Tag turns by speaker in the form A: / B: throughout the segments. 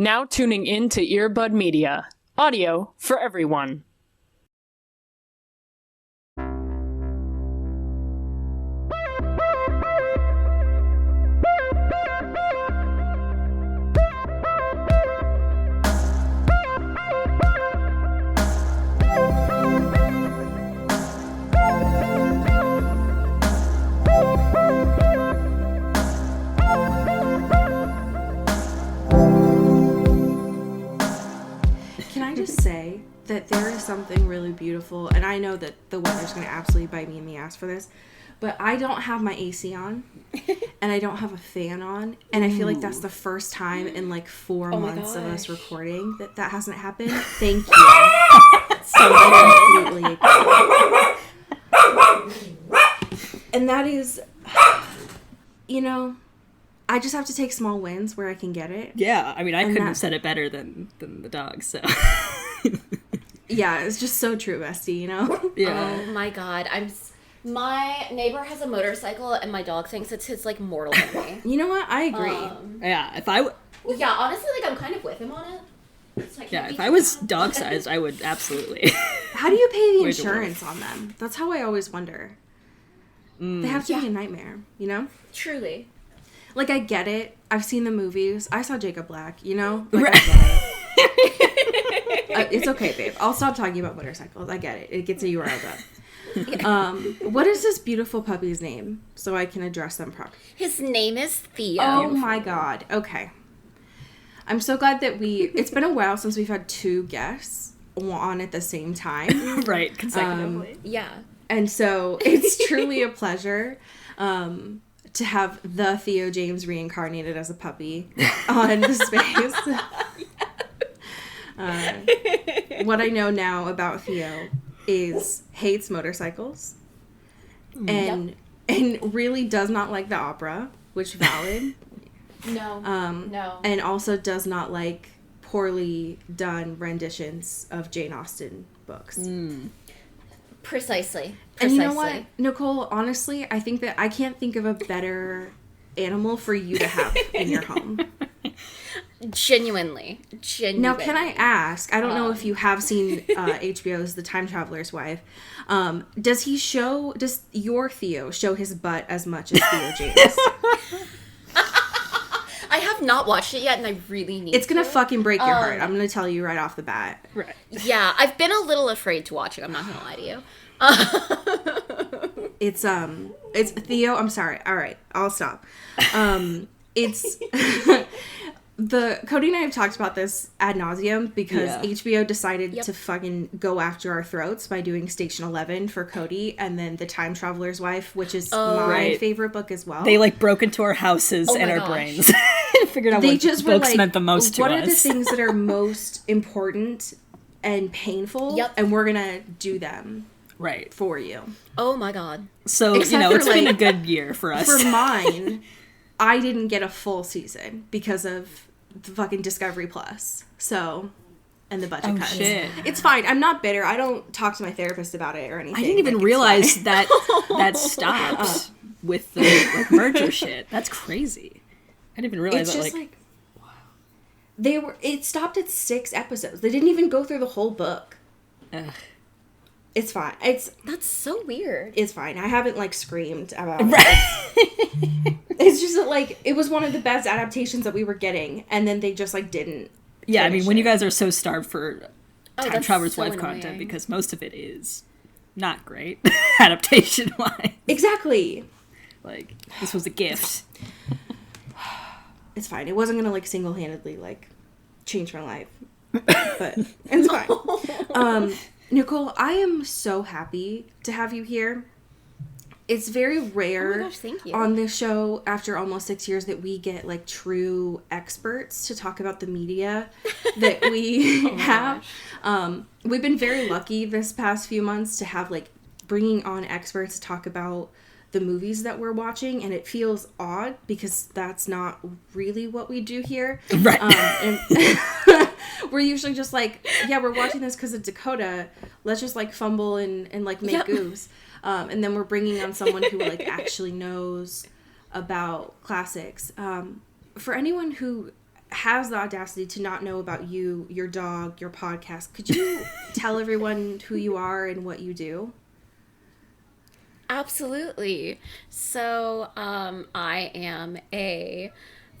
A: Now tuning in to Earbud Media. Audio for everyone.
B: Say that there is something really beautiful, and I know that the weather's going to absolutely bite me in the ass for this, but I don't have my AC on and I don't have a fan on, and I feel like that's the first time in like 4 months of us recording that hasn't happened. Thank you. So I completely agree. And that is, you know, I just have to take small wins where I can get it.
C: Yeah, I mean, I couldn't have said it better than the dog, so.
B: Yeah, it's just so true, bestie, you know?
D: Yeah. Oh my god, my neighbor has a motorcycle and my dog thinks it's his, like, mortal enemy.
B: You know what? I agree.
C: Yeah,
D: yeah, honestly, like, I'm kind of with him on it. So
C: if I was dog-sized, I would absolutely.
B: How do you pay the insurance on them? That's how I always wonder. They have to be a nightmare, you know?
D: Truly.
B: Like, I get it. I've seen the movies. I saw Jacob Black, you know? Like, I get it. It's okay, babe. I'll stop talking about motorcycles. I get it. It gets you riled up. What is this beautiful puppy's name? So I can address them properly.
D: His name is Theo.
B: Oh my god. Okay. I'm so glad that it's been a while since we've had 2 guests on at the same time.
C: Right, consecutively.
D: Yeah.
B: And so it's truly a pleasure to have the Theo James reincarnated as a puppy on the space. What I know now about Theo is hates motorcycles and really does not like the opera, which valid.
D: No. No.
B: And also does not like poorly done renditions of Jane Austen books.
D: Precisely.
B: And you know what, Nicole, honestly, I think that I can't think of a better animal for you to have in your home.
D: Genuinely.
B: Now, can I ask, I don't know if you have seen HBO's The Time Traveler's Wife, does your Theo show his butt as much as Theo James?
D: I have not watched it yet, and I really need
B: It's gonna fucking break your heart. I'm gonna tell you right off the bat.
C: Right.
D: Yeah, I've been a little afraid to watch it, I'm not gonna lie to you.
B: It's Theo, I'm sorry. All right, I'll stop. It's Cody and I have talked about this ad nauseum because HBO decided to fucking go after our throats by doing Station 11 for Cody, and then The Time Traveler's Wife, which is my favorite book as well.
C: They like broke into our houses and our brains and figured out what books meant the most to us.
B: What are the things that are most important and painful? Yep. And we're gonna do them.
C: Right.
B: For you.
D: Oh my god.
C: So, it's been a good year for us.
B: For mine, I didn't get a full season because of the fucking Discovery Plus. So, and the budget cuts.
C: Shit.
B: It's fine. I'm not bitter. I don't talk to my therapist about it or anything.
C: I didn't even realize that stopped with the merger shit. That's crazy. I didn't even realize
B: it's
C: that.
B: Just like wow. It stopped at 6 episodes. They didn't even go through the whole book.
C: Ugh.
B: It's fine.
D: That's so weird.
B: It's fine. I haven't like screamed about it. It's just that like it was one of the best adaptations that we were getting, and then they just like didn't.
C: Yeah, I mean, when you guys are so starved for Time Traveler's Wife
D: annoying
C: content, because most of it is not great adaptation wise.
B: Exactly.
C: Like this was a gift.
B: It's fine. It wasn't gonna like single handedly like change my life, but it's fine. Nicole, I am so happy to have you here. It's very rare on this show after almost 6 years that we get like true experts to talk about the media that we have. We've been very lucky this past few months to have like bringing on experts to talk about the movies that we're watching, and it feels odd because that's not really what we do here.
C: Right.
B: And we're usually just like, yeah, we're watching this because of Dakota. Let's just like fumble and like make goofs. And then we're bringing on someone who like actually knows about classics. For anyone who has the audacity to not know about you, your dog, your podcast, could you tell everyone who you are and what you do?
D: Absolutely. So, I am a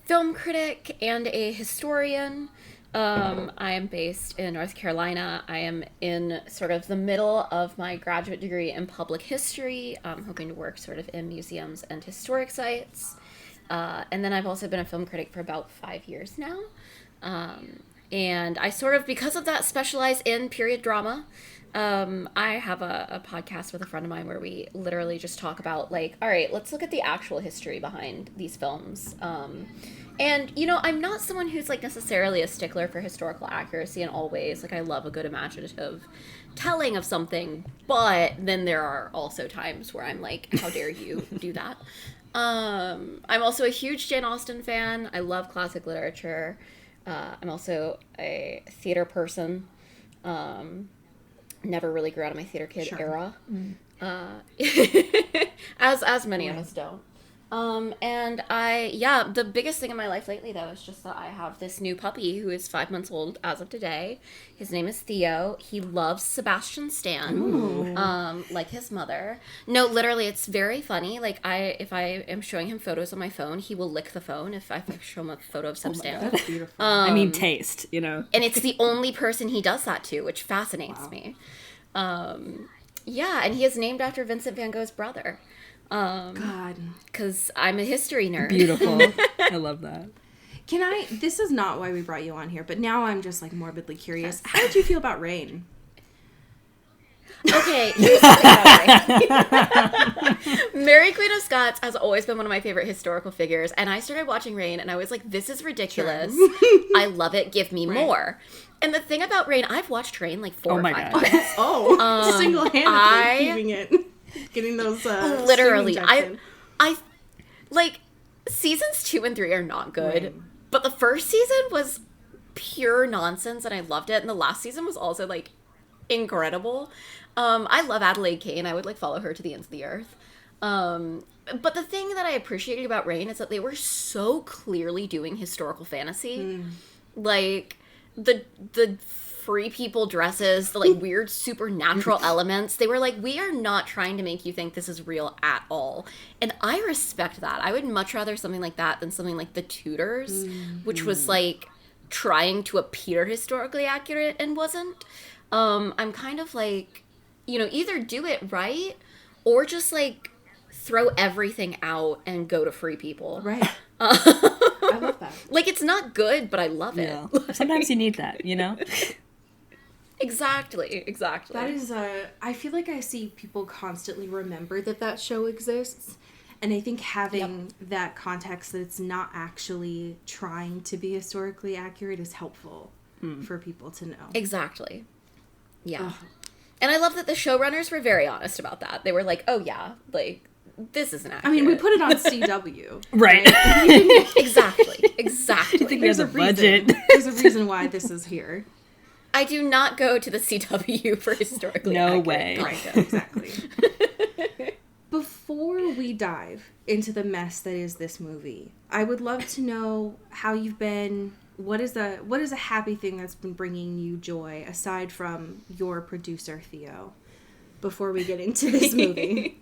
D: film critic and a historian. I am based in North Carolina. I am in sort of the middle of my graduate degree in public history, hoping to work sort of in museums and historic sites. And then I've also been a film critic for about 5 years now. And I sort of, because of that, specialize in period drama. I have a podcast with a friend of mine where we literally just talk about, like, all right, let's look at the actual history behind these films. And, you know, I'm not someone who's, like, necessarily a stickler for historical accuracy in all ways. Like, I love a good imaginative telling of something, but then there are also times where I'm like, how dare you do that? I'm also a huge Jane Austen fan. I love classic literature. I'm also a theater person. Never really grew out of my theater kid era. As many of us don't. And the biggest thing in my life lately, though, is just that I have this new puppy who is 5 months old as of today. His name is Theo. He loves Sebastian Stan, like his mother. No, literally, it's very funny. Like, if I am showing him photos on my phone, he will lick the phone if I show him a photo of Sebastian.
B: That's beautiful.
C: I mean, taste, you know.
D: And it's the only person he does that to, which fascinates me. And he is named after Vincent van Gogh's brother.
B: God.
D: Because I'm a history nerd.
C: Beautiful. I love that.
B: This is not why we brought you on here, but now I'm just, like, morbidly curious. How did you feel about Rain?
D: Okay, here's something about Rain. Mary Queen of Scots has always been one of my favorite historical figures, and I started watching Rain, and I was like, this is ridiculous. I love it. Give me more. And the thing about Rain, I've watched Rain like 4 or 5 times.
B: Single-handedly keeping it. Getting those
D: literally I like seasons 2 and 3 are not good, right. But the first season was pure nonsense and I loved it, and the last season was also like incredible. I love Adelaide Kane. I would like follow her to the ends of the earth. But the thing that I appreciated about Rain is that they were so clearly doing historical fantasy. Like the free people dresses, the like weird supernatural elements. They were like, we are not trying to make you think this is real at all. And I respect that. I would much rather something like that than something like The Tudors, which was like trying to appear historically accurate and wasn't. I'm kind of like, you know, either do it right or just like throw everything out and go to free people.
B: Right. I love that.
D: Like, it's not good, but I love it.
C: Sometimes you need that, you know?
D: Exactly.
B: That is I feel like I see people constantly remember that show exists, and I think having that context that it's not actually trying to be historically accurate is helpful for people to know.
D: Exactly. Yeah. And I love that the showrunners were very honest about that. They were like, oh yeah, like, this isn't accurate.
B: I mean, we put it on CW.
C: Right.
D: Exactly.
C: I think there's a budget.
B: There's a reason why this is here.
D: I do not go to the CW for historically
C: No way.
B: Right, exactly. Before we dive into the mess that is this movie, I would love to know how you've been. What is a happy thing that's been bringing you joy, aside from your producer, Theo, before we get into this movie?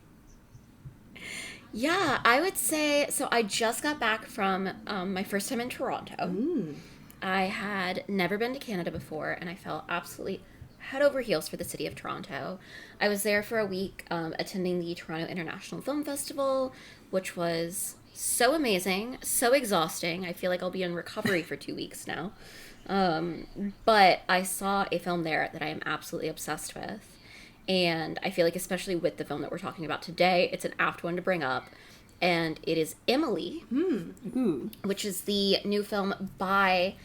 D: Yeah, I would say, so I just got back from my first time in Toronto. I had never been to Canada before, and I fell absolutely head over heels for the city of Toronto. I was there for a week attending the Toronto International Film Festival, which was so amazing, so exhausting. I feel like I'll be in recovery for 2 weeks now. But I saw a film there that I am absolutely obsessed with. And I feel like, especially with the film that we're talking about today, it's an apt one to bring up. And it is Emily, which is the new film by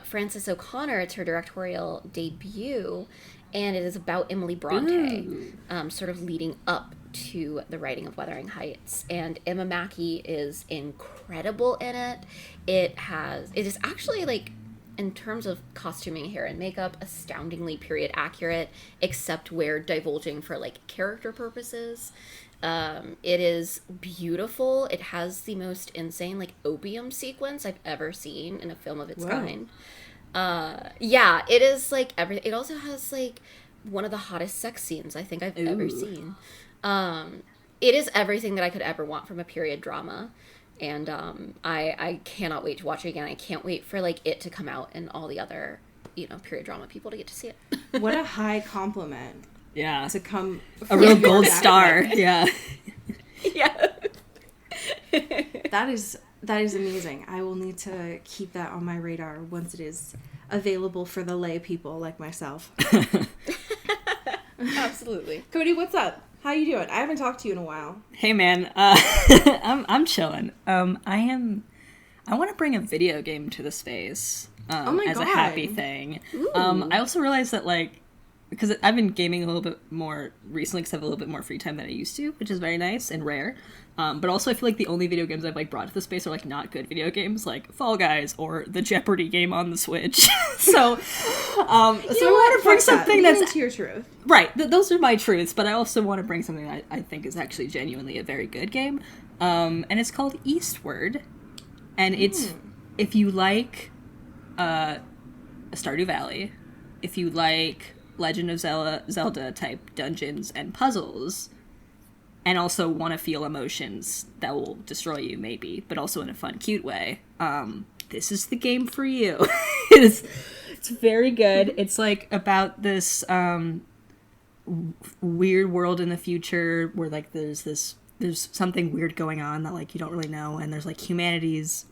D: Frances O'Connor. It's her directorial debut, and it is about Emily Bronte, sort of leading up to the writing of Wuthering Heights. And Emma Mackey is incredible in it. It is actually, like, in terms of costuming, hair, and makeup, astoundingly period accurate, except where divulging for, like, character purposes. It is beautiful. It has the most insane, like, opium sequence I've ever seen in a film of its kind. Yeah, it is, like, everything. It also has, like, one of the hottest sex scenes I think I've ever seen. It is everything that I could ever want from a period drama. And I cannot wait to watch it again. I can't wait for, like, it to come out and all the other, you know, period drama people to get to see it.
B: What a high compliment.
C: Yeah.
B: To come
C: A real gold star. Yeah.
D: Yeah.
B: That is amazing. I will need to keep that on my radar once it is available for the lay people like myself.
D: Absolutely.
B: Cody, what's up? How you doing? I haven't talked to you in a while.
C: Hey man, I'm chilling. I want to bring a video game to the space as a happy thing. I also realized that, like, because I've been gaming a little bit more recently because I have a little bit more free time than I used to, which is very nice and rare. But also I feel like the only video games I've, like, brought to the space are, like, not good video games, like Fall Guys or the Jeopardy game on the Switch. So I want to bring something that's
B: into your truth.
C: Right, those are my truths, but I also want to bring something that I think is actually genuinely a very good game, and it's called Eastward, and it's, if you like Stardew Valley, if you like Legend of Zelda type dungeons and puzzles, and also want to feel emotions that will destroy you, maybe, but also in a fun, cute way, this is the game for you. It's very good. It's, like, about this weird world in the future where, like, there's something weird going on that, like, you don't really know, and there's, like, humanity's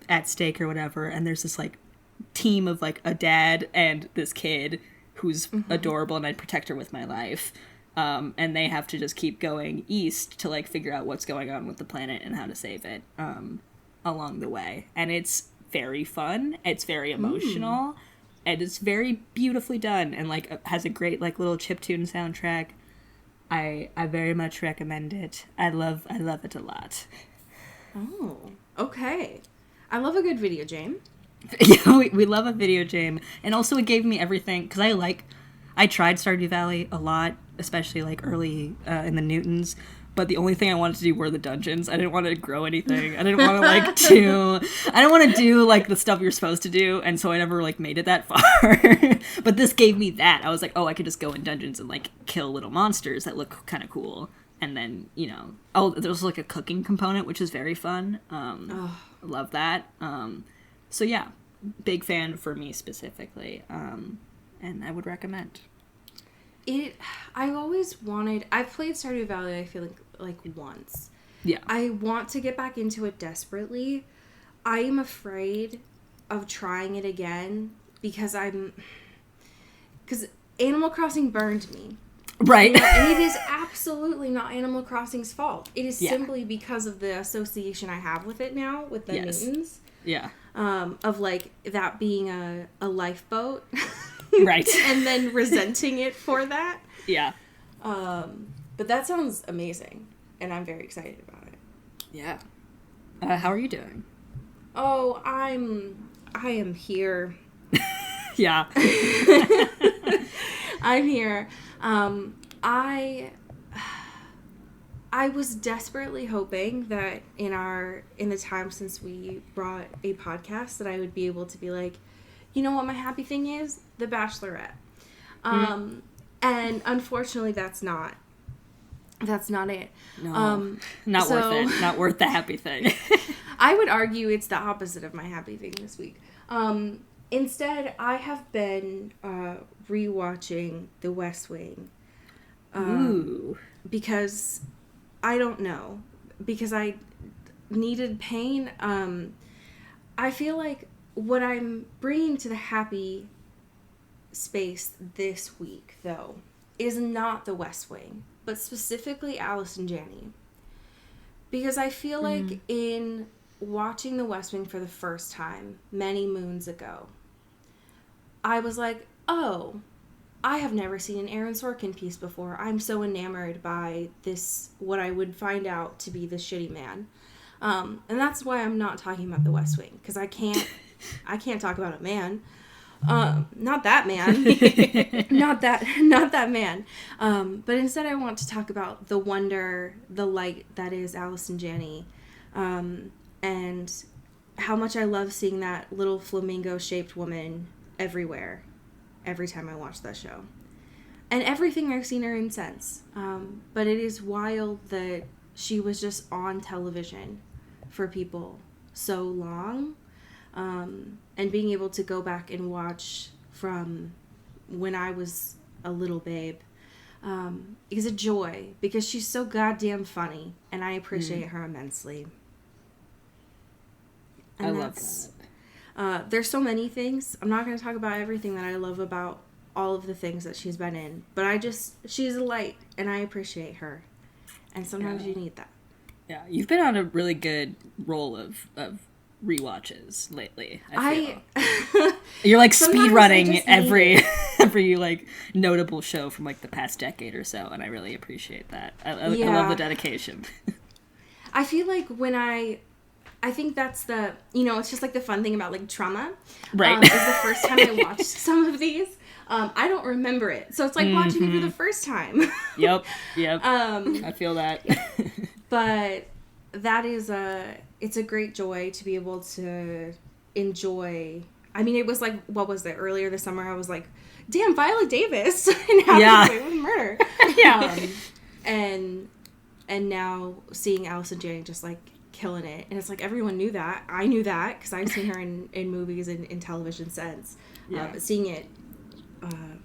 C: at stake or whatever, and there's this, like, team of, like, a dad and this kid who's adorable, and I'd protect her with my life. And they have to just keep going east to, like, figure out what's going on with the planet and how to save it along the way. And it's very fun. It's very emotional. And it's very beautifully done. And, like, has a great, like, little chiptune soundtrack. I very much recommend it. I love it a lot.
B: Oh, okay. I love a good video game.
C: Yeah, we love a video game. And also it gave me everything, because I tried Stardew Valley a lot, especially, like, early in the Newtons, but the only thing I wanted to do were the dungeons. I didn't want to grow anything. I didn't want to, like, I didn't want to do, like, the stuff you're supposed to do, and so I never, like, made it that far. But this gave me that. I was like, oh, I could just go in dungeons and, like, kill little monsters that look kind of cool. And then, you know, there's, like, a cooking component, which is very fun. Love that. So yeah, big fan for me specifically. And I would recommend.
B: I've always wanted, I've played Stardew Valley, I feel like once.
C: Yeah.
B: I want to get back into it desperately. I am afraid of trying it again because Animal Crossing burned me.
C: Right.
B: You know, and it is absolutely not Animal Crossing's fault. It is simply because of the association I have with it now, with the Newtons.
C: Yeah.
B: Of, like, that being a lifeboat.
C: Right.
B: And then resenting it for that.
C: Yeah.
B: But that sounds amazing. And I'm very excited about it.
C: Yeah. How are you doing?
B: Oh, I am here.
C: Yeah.
B: I'm here. I was desperately hoping that in the time since we brought a podcast that I would be able to be like, you know what my happy thing is? The Bachelorette. And unfortunately that's not it.
C: No. Not worth it. Not worth the happy thing.
B: I would argue it's the opposite of my happy thing this week. Instead, I have been rewatching The West Wing.
C: Ooh.
B: Because I don't know. Because I needed pain. I feel like what I'm bringing to the happy space this week, though, is not The West Wing, but specifically Alice and Janney. Because I feel like in watching The West Wing for the first time many moons ago, I was like, oh, I have never seen an Aaron Sorkin piece before. I'm so enamored by this, what I would find out to be the shitty man. And that's why I'm not talking about The West Wing, because I can't talk about a man. Not that man. not that man. But instead I want to talk about the wonder, the light that is Allison Janney. And how much I love seeing that little flamingo-shaped woman everywhere, every time I watch that show. And everything I've seen her in since. But it is wild that she was just on television for people so long. And being able to go back and watch from when I was a little babe is a joy, because she's so goddamn funny, and I appreciate her immensely. And
C: I love that.
B: There's so many things. I'm not going to talk about everything that I love about all of the things that she's been in, but she's a light, and I appreciate her. And sometimes you need that.
C: Yeah, you've been on a really good roll of rewatches lately. I feel. You're like speed running every like notable show from like the past decade or so, and I really appreciate that. I love the dedication.
B: I feel like when I think that's the, it's just like the fun thing about like trauma.
C: Right.
B: Is the first time I watched some of these, I don't remember it. So it's like watching it for the first time.
C: Yep. I feel that.
B: But that is it's a great joy to be able to enjoy. I mean, it was like, what was it? Earlier this summer, I was like, damn, Viola Davis and How to Get Away with Murder. And now seeing Allison Janney just like killing it, and it's like everyone knew that. I knew that because I've seen her in movies and in television since. But seeing it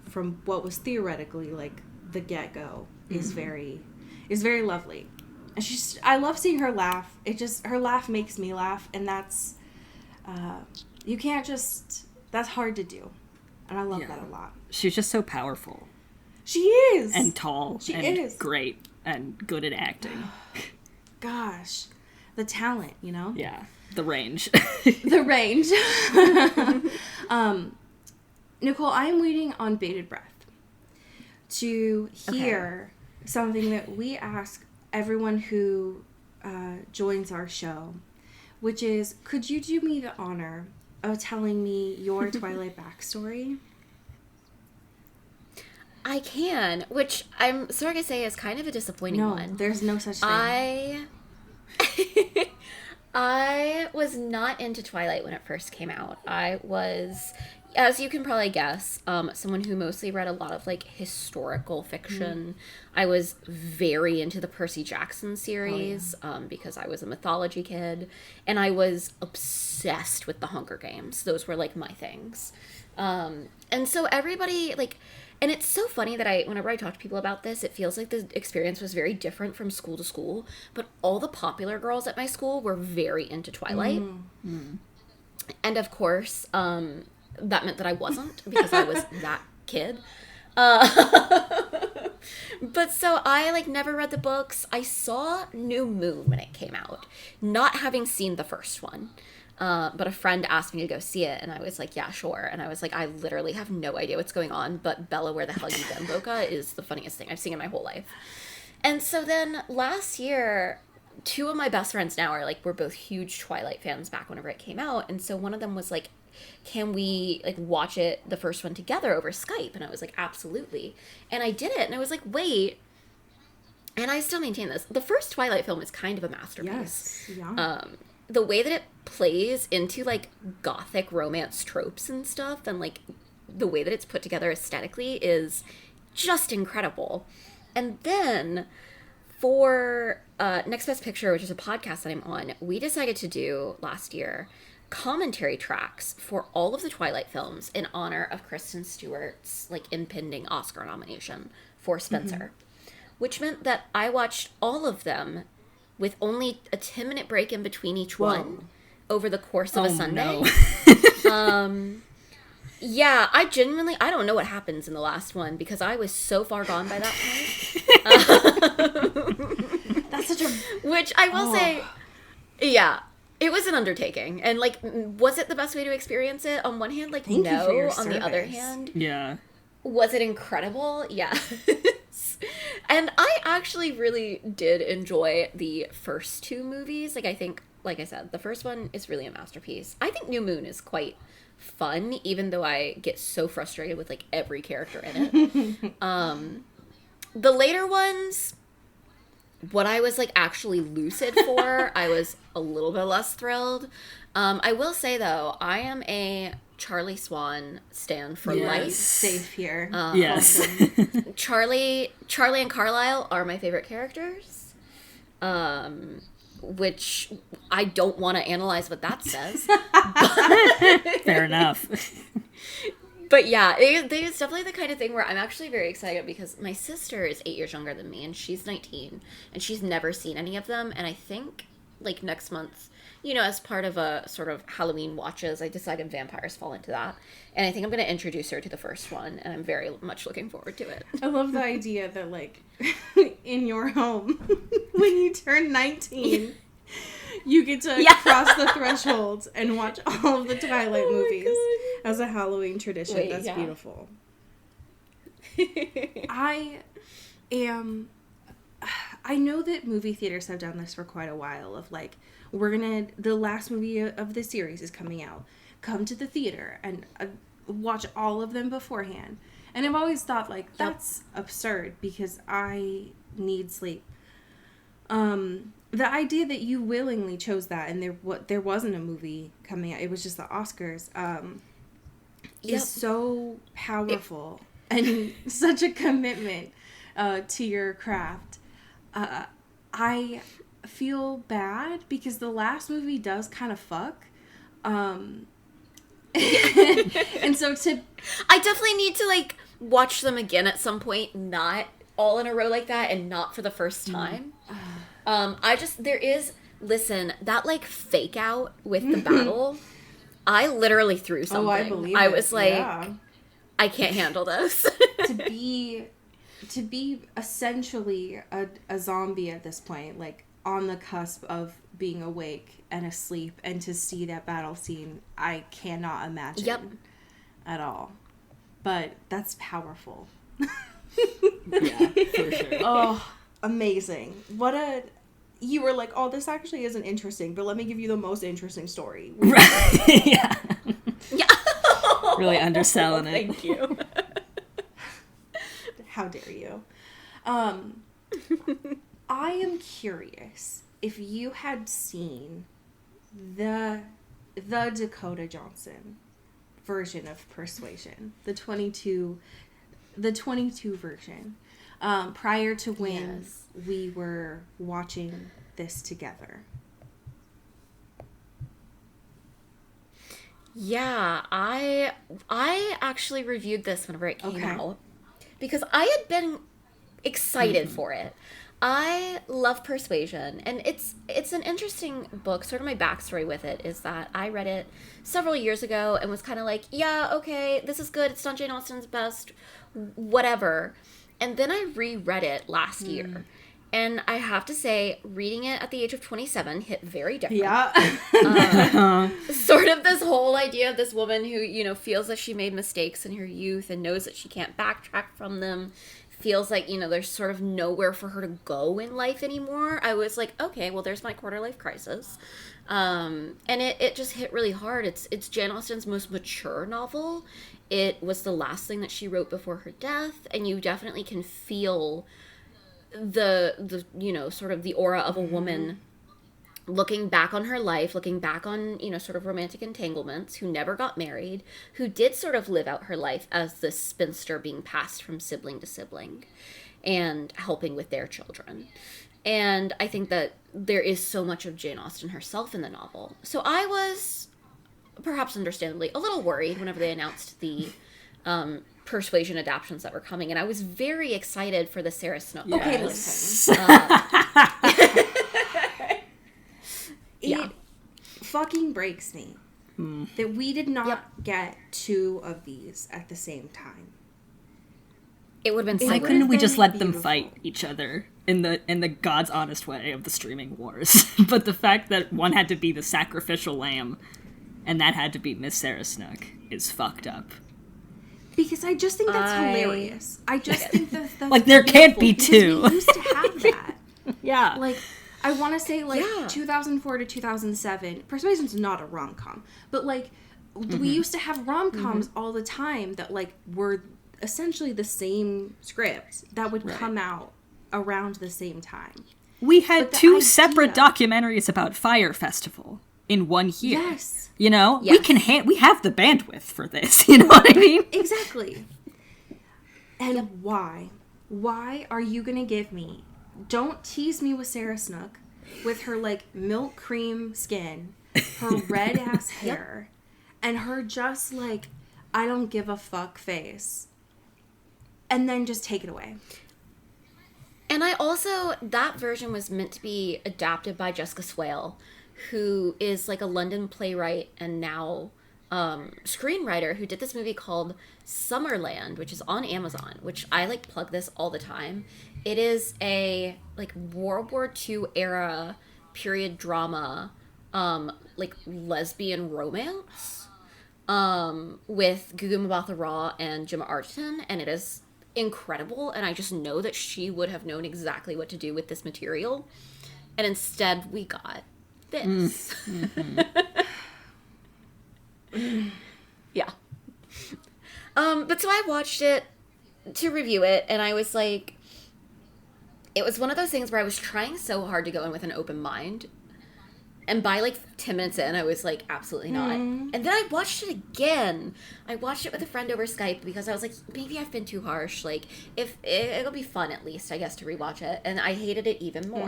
B: from what was theoretically like the get-go is very lovely. And I love seeing her laugh. Her laugh makes me laugh, and that's that's hard to do. And I love that a lot.
C: She's just so powerful.
B: She is.
C: And tall.
B: She
C: and
B: is.
C: Great and good at acting.
B: Gosh. The talent,
C: Yeah. The range.
B: The range. Nicole, I am waiting on bated breath to hear something that we ask everyone who joins our show, which is, could you do me the honor of telling me your Twilight backstory?
D: I can, which I'm sorry to say is kind of a disappointing one.
B: No, there's no such thing.
D: I was not into Twilight when it first came out. I was, as you can probably guess, someone who mostly read a lot of like historical fiction. I was very into the Percy Jackson series because I was a mythology kid, and I was obsessed with the Hunger Games. Those were like my things. And so everybody like, and it's so funny that whenever I talk to people about this, it feels like the experience was very different from school to school, but all the popular girls at my school were very into Twilight. And of course, that meant that I wasn't, because I was that kid. But so I like never read the books. I saw New Moon when it came out, not having seen the first one. But a friend asked me to go see it, and I was like, yeah, sure. And I was like, I literally have no idea what's going on, but Bella, where the hell you been, Boca is the funniest thing I've seen in my whole life. And so then last year, two of my best friends now we're both huge Twilight fans back whenever it came out. And so one of them was like, can we like watch the first one together over Skype? And I was like, absolutely. And I did it, and I was like, wait. And I still maintain this. The first Twilight film is kind of a masterpiece.
B: Yes. Yeah.
D: The way that it plays into like gothic romance tropes and stuff, and like the way that it's put together aesthetically is just incredible. And then for Next Best Picture, which is a podcast that I'm on, we decided to do last year commentary tracks for all of the Twilight films in honor of Kristen Stewart's like impending Oscar nomination for Spencer, which meant that I watched all of them with only a 10-minute break in between each one over the course of a Sunday. No. Yeah, I don't know what happens in the last one, because I was so far gone by that point.
B: That's such a...
D: Which I will say, yeah, it was an undertaking. And, like, was it the best way to experience it? On one hand, like,
B: Thank you for your
D: on the
B: service.
D: other hand,
C: Yeah.
D: was it incredible? Yeah. And I actually really did enjoy the first two movies. Like, I think, like I said, the first one is really a masterpiece. I think New Moon is quite fun, even though I get so frustrated with like every character in it. The later ones, what I was like actually lucid for, I was a little bit less thrilled. I will say though, I am a Charlie Swan stan for life.
B: Safe here.
C: Yes.
D: Charlie and Carlisle are my favorite characters. Which I don't want to analyze what that says.
C: Fair enough.
D: But yeah, it's definitely the kind of thing where I'm actually very excited because my sister is 8 years younger than me and she's 19 and she's never seen any of them. And I think like next month, you know, as part of a sort of Halloween watches, I decided vampires fall into that. And I think I'm going to introduce her to the first one and I'm very much looking forward to it.
B: I love the idea that like in your home, when you turn 19, you get to cross the threshold and watch all of the Twilight movies as a Halloween tradition. That's beautiful. I know that movie theaters have done this for quite a while of like, the last movie of the series is coming out. Come to the theater and watch all of them beforehand. And I've always thought like, that's absurd because I need sleep. The idea that you willingly chose that and there wasn't a movie coming out, it was just the Oscars, is so powerful and such a commitment to your craft. I feel bad because the last movie does kind of fuck. And so
D: I definitely need to like watch them again at some point, not all in a row like that and not for the first time. Listen, that like fake out with the battle, I literally threw something.
B: Oh, I believe
D: I
B: it.
D: was like, I can't handle this.
B: to be essentially a zombie at this point, like on the cusp of being awake and asleep, and to see that battle scene, I cannot imagine at all. But that's powerful.
C: Yeah, for sure.
B: Oh, amazing. You were like, oh, this actually isn't interesting, but let me give you the most interesting story.
C: Right. Yeah.
D: Yeah.
C: Really underselling it.
D: Thank you.
B: How dare you? I am curious if you had seen the Dakota Johnson version of Persuasion, the 22 version, prior to when we were watching this together.
D: Yeah, I actually reviewed this whenever it came out because I had been excited for it. I love Persuasion, and it's an interesting book. Sort of my backstory with it is that I read it several years ago and was kind of like, yeah, okay, this is good. It's not Jane Austen's best, whatever. And then I reread it last year. And I have to say, reading it at the age of 27 hit very different.
B: Yeah.
D: Sort of this whole idea of this woman who, you know, feels that she made mistakes in her youth and knows that she can't backtrack from them. Feels like, you know, there's sort of nowhere for her to go in life anymore. I was like, okay, well, there's my quarter-life crisis. And it just hit really hard. It's Jane Austen's most mature novel. It was the last thing that she wrote before her death, and you definitely can feel the you know, sort of the aura of a woman looking back on her life, looking back on, you know, sort of romantic entanglements, who never got married, who did sort of live out her life as this spinster being passed from sibling to sibling and helping with their children. And I think that there is so much of Jane Austen herself in the novel. So I was, perhaps understandably, a little worried whenever they announced the Persuasion adaptions that were coming, and I was very excited for the Sarah Snook.
C: Yes.
B: Okay, listen. It fucking breaks me that we did not get two of these at the same time.
D: It would have been so
C: Why
D: good.
C: couldn't we just let them
B: beautiful.
C: fight each other in the God's honest way of the streaming wars? But the fact that one had to be the sacrificial lamb and that had to be Miss Sarah Snook is fucked up.
B: Because I just think that's hilarious. I just think that's
C: like, there can't be
B: beautiful,
C: two.
B: because we used to have that.
C: Yeah.
B: Like, I want to say, 2004 to 2007. Persuasion's not a rom-com. But, like, we used to have rom-coms all the time that, like, were essentially the same script that would come out around the same time.
C: We had two separate documentaries about Fire Festival in one year.
B: Yes.
C: You know?
D: Yes.
C: We have the bandwidth for this, you know what I mean?
B: Exactly. And why? Why are you gonna give me... Don't tease me with Sarah Snook, with her, like, milk cream skin, her red-ass hair, and her just, like, I don't give a fuck face. And then just take it away.
D: And I also, that version was meant to be adapted by Jessica Swale, who is like a London playwright and now screenwriter who did this movie called Summerland, which is on Amazon, which I like plug this all the time. It is a like World War II era period drama, like lesbian romance, with Gugu Mbatha-Raw and Gemma Arterton, and it is incredible, and I just know that she would have known exactly what to do with this material, and instead we got this. Yeah. But so I watched it to review it, and I was like, it was one of those things where I was trying so hard to go in with an open mind, and by like 10 minutes in, I was like, absolutely not. And then I watched it again. I watched it with a friend over Skype because I was like, maybe I've been too harsh. Like, if it'll be fun at least, I guess, to rewatch it. And I hated it even more.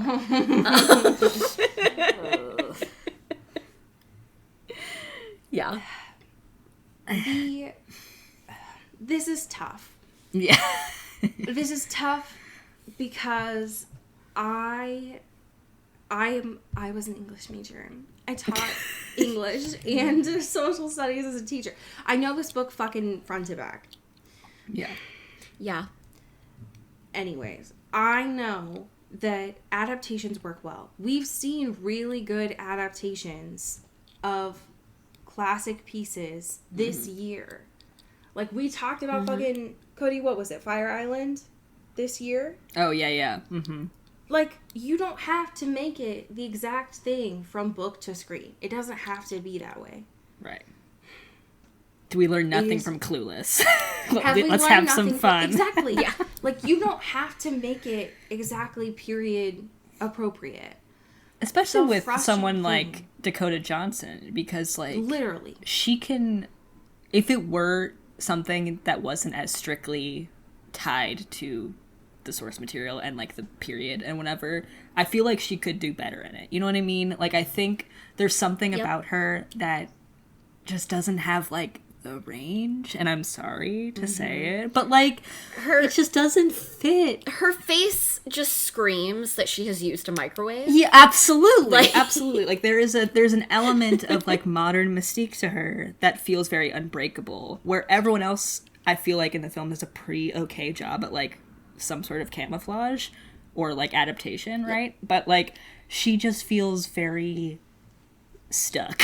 D: Yeah.
B: This is tough.
C: Yeah.
B: This is tough because I was an English major. I taught English and social studies as a teacher. I know this book fucking front to back.
C: Yeah.
D: Yeah.
B: Anyways, I know that adaptations work well. We've seen really good adaptations of classic pieces this year. Like, we talked about fucking, Cody, what was it, Fire Island this year?
C: Oh, yeah. Mm-hmm.
B: Like, you don't have to make it the exact thing from book to screen. It doesn't have to be that way.
C: Right. Do we learn nothing from Clueless?
B: Let's
C: have some fun.
B: Exactly. Yeah. Like, you don't have to make it exactly period appropriate.
C: Especially with someone like Dakota Johnson, because, like...
B: Literally.
C: She can... If it were something that wasn't as strictly tied to the source material and, like, the period and whatever, I feel like she could do better in it. You know what I mean? Like, I think there's something about her that just doesn't have, like, the range, and I'm sorry to say it, but, like, it just doesn't fit.
D: Her face just screams that she has used a microwave.
C: Yeah, absolutely. Absolutely. Like, there's an element of, like, modern mystique to her that feels very unbreakable, where everyone else, I feel like, in the film does a pretty okay job at, like, some sort of camouflage or, like, adaptation, right? But, like, she just feels very stuck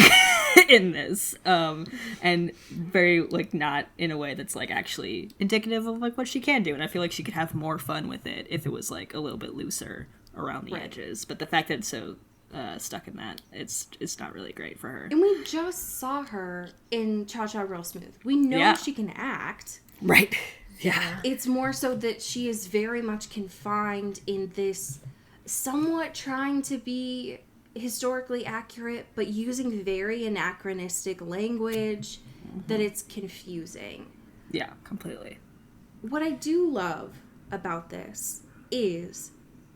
C: in this, and very, like, not in a way that's, like, actually indicative of, like, what she can do. And I feel like she could have more fun with it if it was, like, a little bit looser around the edges. But the fact that it's so stuck in that, it's not really great for her.
B: And we just saw her in Cha Cha Real Smooth. We know she can act.
C: Right. Yeah.
B: It's more so that she is very much confined in this somewhat trying to be historically accurate, but using very anachronistic language that it's confusing.
C: Yeah, completely.
B: What I do love about this is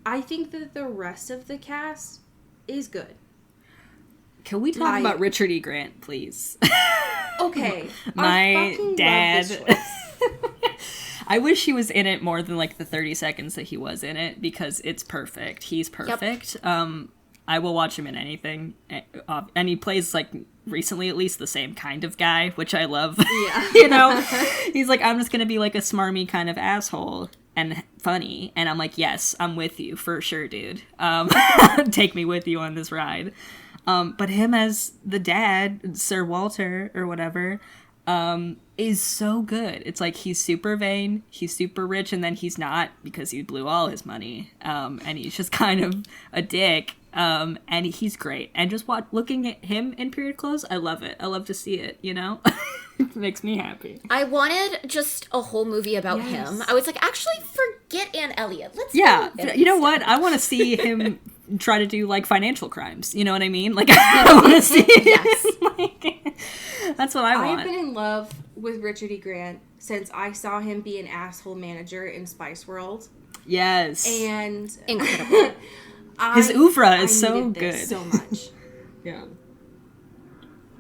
B: I think that the rest of the cast is good.
C: Can we talk about Richard E. Grant, please?
B: Okay.
C: My dad.
B: Love this
C: I wish he was in it more than, like, the 30 seconds that he was in it, because it's perfect. He's perfect. Yep. I will watch him in anything. And he plays, like, recently at least, the same kind of guy, which I love. Yeah. You know? He's like, I'm just gonna be, like, a smarmy kind of asshole and funny. And I'm like, yes, I'm with you, for sure, dude. Take me with you on this ride. But him as the dad, Sir Walter, or whatever, is so good. It's like, he's super vain, he's super rich, and then he's not, because he blew all his money, and he's just kind of a dick, And he's great. And just looking at him in period clothes, I love it. I love to see it, you know? It makes me happy.
D: I wanted just a whole movie about him. I was like, actually, forget Anne Elliot. Let's
C: You know
D: instead.
C: what? I want to see him try to do, like, financial crimes. You know what I mean? Like, I want to see him. Like, that's what I want.
B: I've been in love with Richard E. Grant since I saw him be an asshole manager in Spice World.
C: Yes.
B: And
D: Incredible.
C: His oeuvre is so
B: needed this
C: good.
B: so much.
C: Yeah.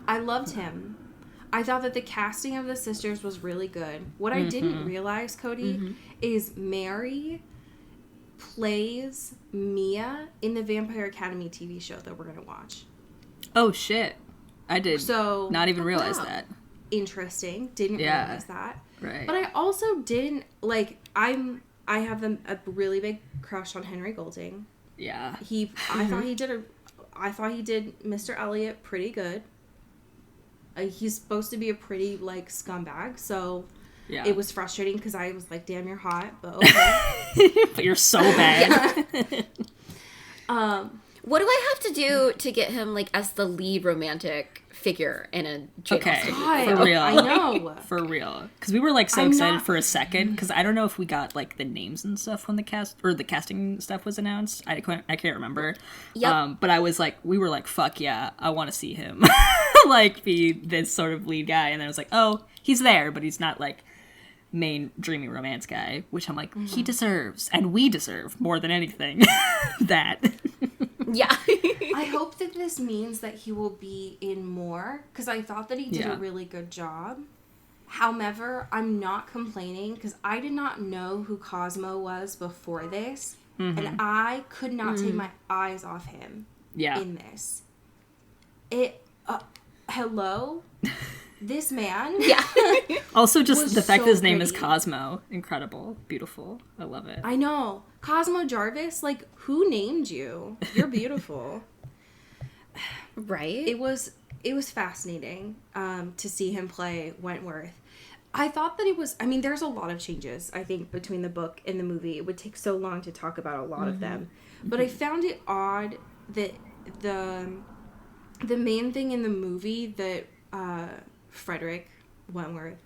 B: I loved him. I thought that the casting of the sisters was really good. What I didn't realize, Cody, is Mary plays Mia in the Vampire Academy TV show that we're going to watch.
C: Oh, shit. I did not even realize
B: wow.
C: that.
B: Interesting. Didn't realize that.
C: Right.
B: But I also didn't, like, I have a really big crush on Henry Golding.
C: Yeah.
B: I thought he did Mr. Elliot pretty good. He's supposed to be a pretty, like, scumbag, so it was frustrating because I was like, damn, you're hot, but okay.
C: But you're so bad.
D: What do I have to do to get him, like, as the lead romantic figure in a Jane Austen movie?
C: For real.
B: I know.
C: For real. Because we were, like, so excited for a second, because I don't know if we got, like, the names and stuff when the casting stuff was announced. I can't remember.
D: Yep.
C: But I was like, we were like, fuck yeah, I want to see him, like, be this sort of lead guy. And then I was like, oh, he's there, but he's not, like, main dreamy romance guy, which I'm like, he deserves, and we deserve more than anything that.
D: Yeah.
B: I hope that this means that he will be in more, because I thought that he did a really good job. However, I'm not complaining, because I did not know who Cosmo was before this, and I could not take my eyes off him in this. Hello? This man?
D: Yeah.
C: Also, just the fact
B: so
C: that his name is
B: pretty.
C: Cosmo. Incredible. Beautiful. I love it.
B: I know. Cosmo Jarvis, like, who named you? You're beautiful.
D: Right?
B: It was fascinating to see him play Wentworth. I thought that it was, I mean, there's a lot of changes, I think, between the book and the movie. It would take so long to talk about a lot of them. But I found it odd that the main thing in the movie that Frederick Wentworth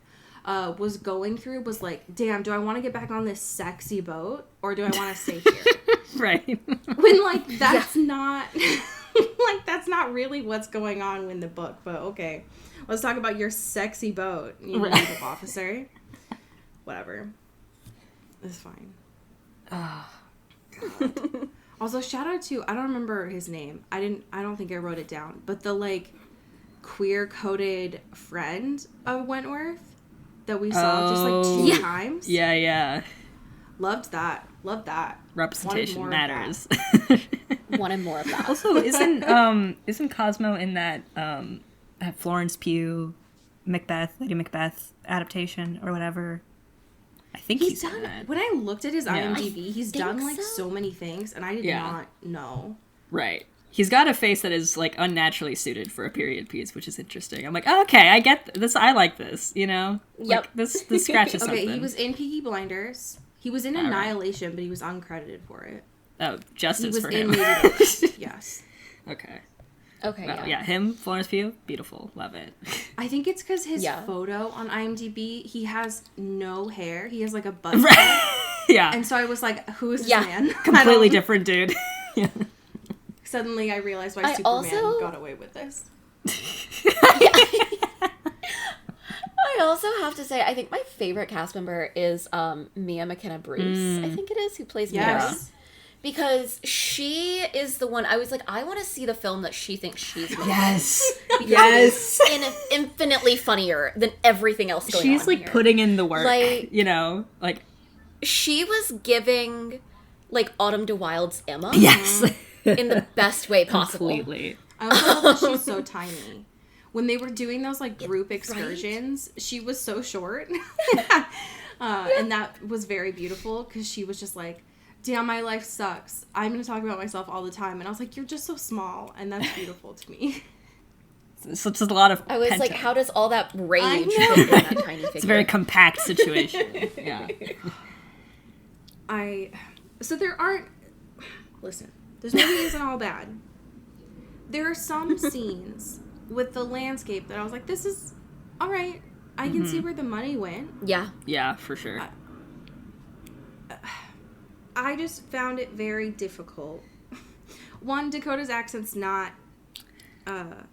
B: was going through was like, damn, do I want to get back on this sexy boat or do I want to stay here?
C: Right.
B: When, like, that's not, like, that's not really what's going on in the book, but okay. Let's talk about your sexy boat, you naval officer. Whatever. It's fine.
C: Oh,
B: God. Also, shout out to, I don't remember his name. I don't think I wrote it down, but the, like, queer-coded friend of Wentworth that we saw just like 2 times.
C: Yeah.
B: Loved that.
C: Representation matters.
D: Wanted more of that.
C: Also, isn't Cosmo in that Florence Pugh Lady Macbeth adaptation or whatever? I think he's
B: done
C: in that.
B: When I looked at his IMDb, he's
D: think
B: done like
D: so.
B: so many things, and I did not know.
C: Right. He's got a face that is, like, unnaturally suited for a period piece, which is interesting. I'm like, oh, okay, I get this. I like this, you know?
D: Yep.
C: Like, this scratches
B: Okay,
C: something.
B: he was in Peaky Blinders. He was in Annihilation, but he was uncredited for it.
C: Oh,
B: He
C: justice
B: was
C: for
B: in
C: him.
B: Lady Bird. Yes.
C: Okay.
D: Okay,
C: Well,
D: yeah.
C: him, Florence Pugh, beautiful. Love it.
B: I think it's because his
D: Yeah.
B: photo on IMDb, he has no hair. He has like a buzz cut.
C: Yeah.
B: And so I was like, who is this
D: Yeah.
B: man?
C: Completely different dude. Yeah.
B: Suddenly I realized why
D: I
B: Superman
D: also-
B: got away with this.
D: I also have to say, I think my favorite cast member is Mia McKenna Bruce, I think it is, who plays Mira.
B: Yes.
D: Because she is the one, I was like, I want to see the film that she thinks she's making.
C: Yes.
D: Because
C: Yes.
D: it's infinitely funnier than everything else going on
C: She's, like,
D: here.
C: putting in the work,
D: Like-
C: you know? Like,
D: She was giving, like, Autumn de Wilde's Emma
C: yes.
D: in the best way possible.
C: Completely.
B: I also love that she's so tiny. When they were doing those like group excursions, she was so short. And that was very beautiful because she was just like, damn, my life sucks. I'm going to talk about myself all the time. And I was like, you're just so small. And that's beautiful to me.
C: So it's just a lot of
D: I was like,
C: pent-up.
D: how does all that rage
B: I
D: fit
B: know.
D: in that tiny figure?
C: It's a very compact situation. Yeah.
B: So there aren't, listen, This movie isn't all bad. There are some scenes with the landscape that I was like, this is all right. I can see where the money went.
D: Yeah.
C: Yeah, for sure.
B: I just found it very difficult. One, Dakota's accent's not,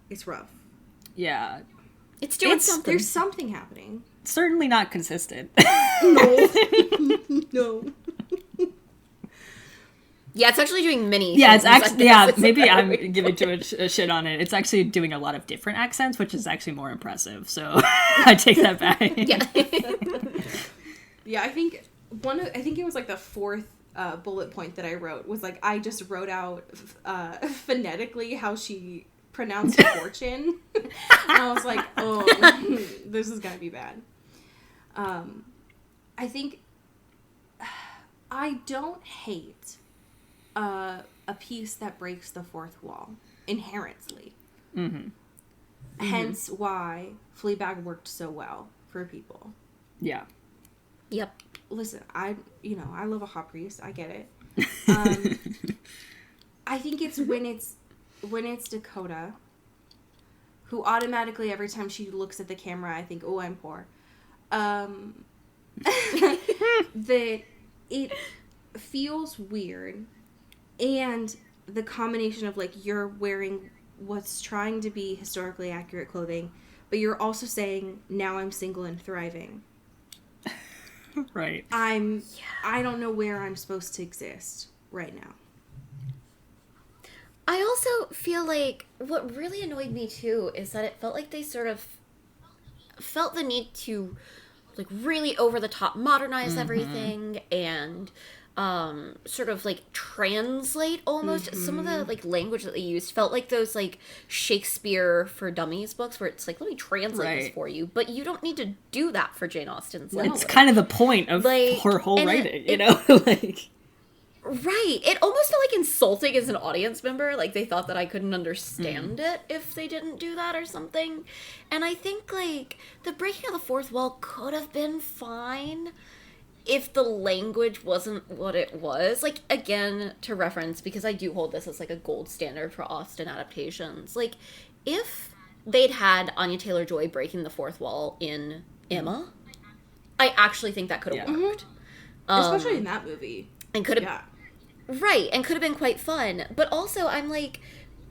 B: it's rough.
C: Yeah.
D: It's doing something.
B: There's something happening.
C: Certainly not consistent.
B: No. No.
D: Yeah, it's actually doing many
C: Yeah, it's
D: things,
C: actually,
D: I guess.
C: maybe I'm giving too much shit on it. It's actually doing a lot of different accents, which is actually more impressive. So I take that back.
D: Yeah.
B: Yeah, I think it was like the fourth bullet point that I wrote was like, I just wrote out phonetically how she pronounced fortune. And I was like, oh, this is gonna be bad. I think I don't hate a piece that breaks the fourth wall inherently. Mm-hmm. Hence why Fleabag worked so well for people.
C: Yeah.
D: Yep.
B: Listen, I love a hot priest. I get it. I think it's when it's Dakota, who automatically every time she looks at the camera, I think, oh, I'm poor. That it feels weird, and the combination of like you're wearing what's trying to be historically accurate clothing, but you're also saying now I'm single and thriving.
C: Right.
B: I don't know where I'm supposed to exist right now.
D: I also feel like what really annoyed me too is that it felt like they sort of felt the need to like really over the top modernize everything and sort of like translate almost some of the like language that they used felt like those like Shakespeare for Dummies books where it's like, let me translate this for you, but you don't need to do that for Jane Austen's language.
C: It's kind of the point of
D: like,
C: her whole writing, you know? Like,
D: right. It almost felt like insulting as an audience member. Like they thought that I couldn't understand it if they didn't do that or something. And I think like the breaking of the fourth wall could have been fine if the language wasn't what it was. Like, again, to reference, because I do hold this as like a gold standard for Austen adaptations. Like, if they'd had Anya Taylor-Joy breaking the fourth wall in Emma, I actually think that could have worked.
B: Especially in that movie.
D: And could have... Right, and could have been quite fun. But also, I'm like,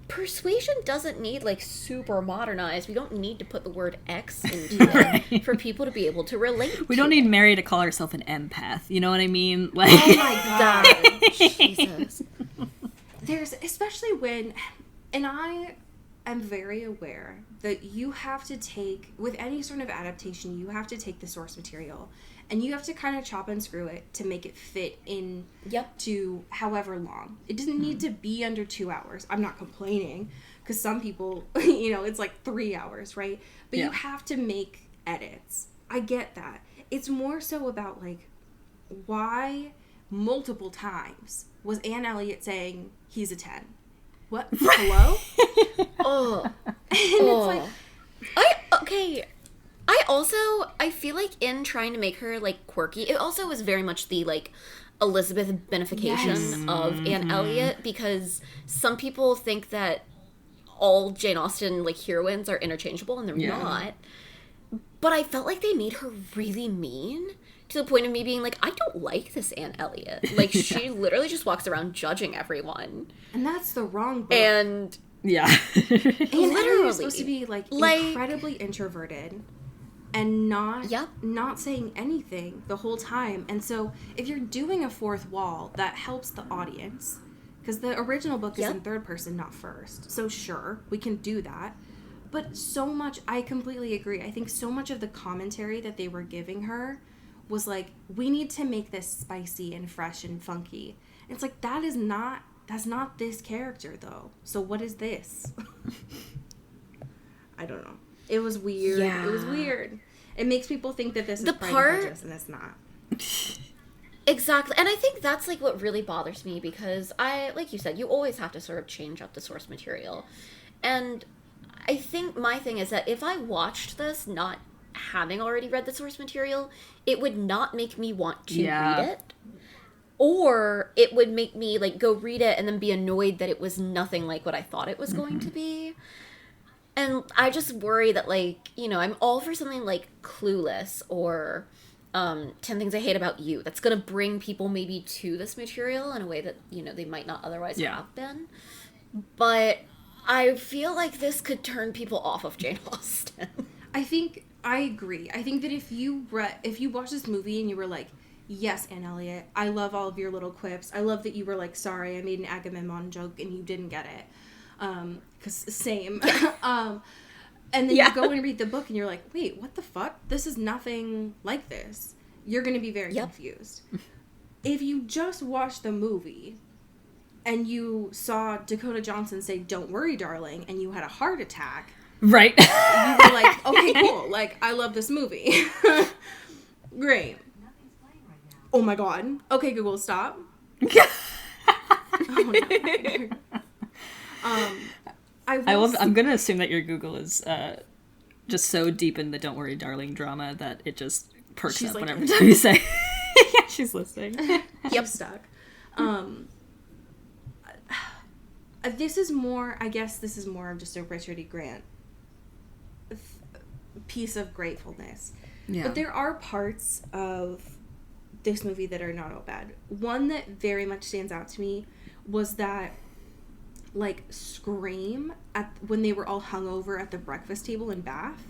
D: Persuasion doesn't need, like, super modernized. We don't need to put the word X into it for people to be able to relate
C: we
D: to
C: don't need Mary to call herself an empath. You know what I mean? Like,
B: Oh my god.
D: Jesus.
B: There's, especially when, and I am very aware that you have to take, with any sort of adaptation, you have to take the source material and you have to kind of chop and screw it to make it fit in to however long. It doesn't need to be under 2 hours. I'm not complaining, because some people, it's like 3 hours, right? But you have to make edits. I get that. It's more so about, like, why multiple times was Anne Elliot saying he's a 10? What? Hello?
D: Oh.
B: And it's like...
D: I feel like in trying to make her, like, quirky, it also was very much the, like, Elizabeth benification of Anne Elliot, because some people think that all Jane Austen, like, heroines are interchangeable, and they're not. But I felt like they made her really mean, to the point of me being like, I don't like this Anne Elliot. Like, she literally just walks around judging everyone.
B: And that's the wrong book.
D: And...
C: yeah.
B: Anne
D: literally
B: Elliot is supposed to be, like, incredibly introverted and not saying anything the whole time. And so if you're doing a fourth wall, that helps the audience, because the original book is in third person, not first. So sure, we can do that. But so much, I completely agree. I think so much of the commentary that they were giving her was like, we need to make this spicy and fresh and funky. And it's like, that's not this character though. So what is this? I don't know. It was weird.
D: Yeah.
B: It was weird. It makes people think that this is
D: The
B: Pride
D: part-
B: and Prejudice, and it's not.
D: Exactly. And I think that's, like, what really bothers me, because like you said, you always have to sort of change up the source material. And I think my thing is that if I watched this not having already read the source material, it would not make me want to read it. or it would make me like go read it and then be annoyed that it was nothing like what I thought it was going to be. And I just worry that, like, you know, I'm all for something like Clueless or 10 Things I Hate About You. That's going to bring people maybe to this material in a way that, you know, they might not otherwise have been. But I feel like this could turn people off of Jane Austen.
B: I agree. I think that if you watch this movie and you were like, yes, Anne Elliot, I love all of your little quips. I love that you were like, sorry, I made an Agamemnon joke and you didn't get it. Because same. And then you go and read the book and you're like, wait, what the fuck? This is nothing like this. You're going to be very confused. If you just watch the movie and you saw Dakota Johnson say, don't worry, darling, and you had a heart attack.
C: Right.
B: You were like, okay, cool. Like, I love this movie. Great. Oh my god. Okay, Google, stop. Oh, no.
C: I'm gonna assume that your Google is just so deep in the "Don't Worry, Darling" drama that it just perks up like, whenever time you say. Yeah, she's listening.
B: Yep, stuck. This is more. I guess this is more of just a Richard E. Grant piece of gratefulness. Yeah. But there are parts of this movie that are not all bad. One that very much stands out to me was that, like, scream when they were all hungover at the breakfast table in Bath.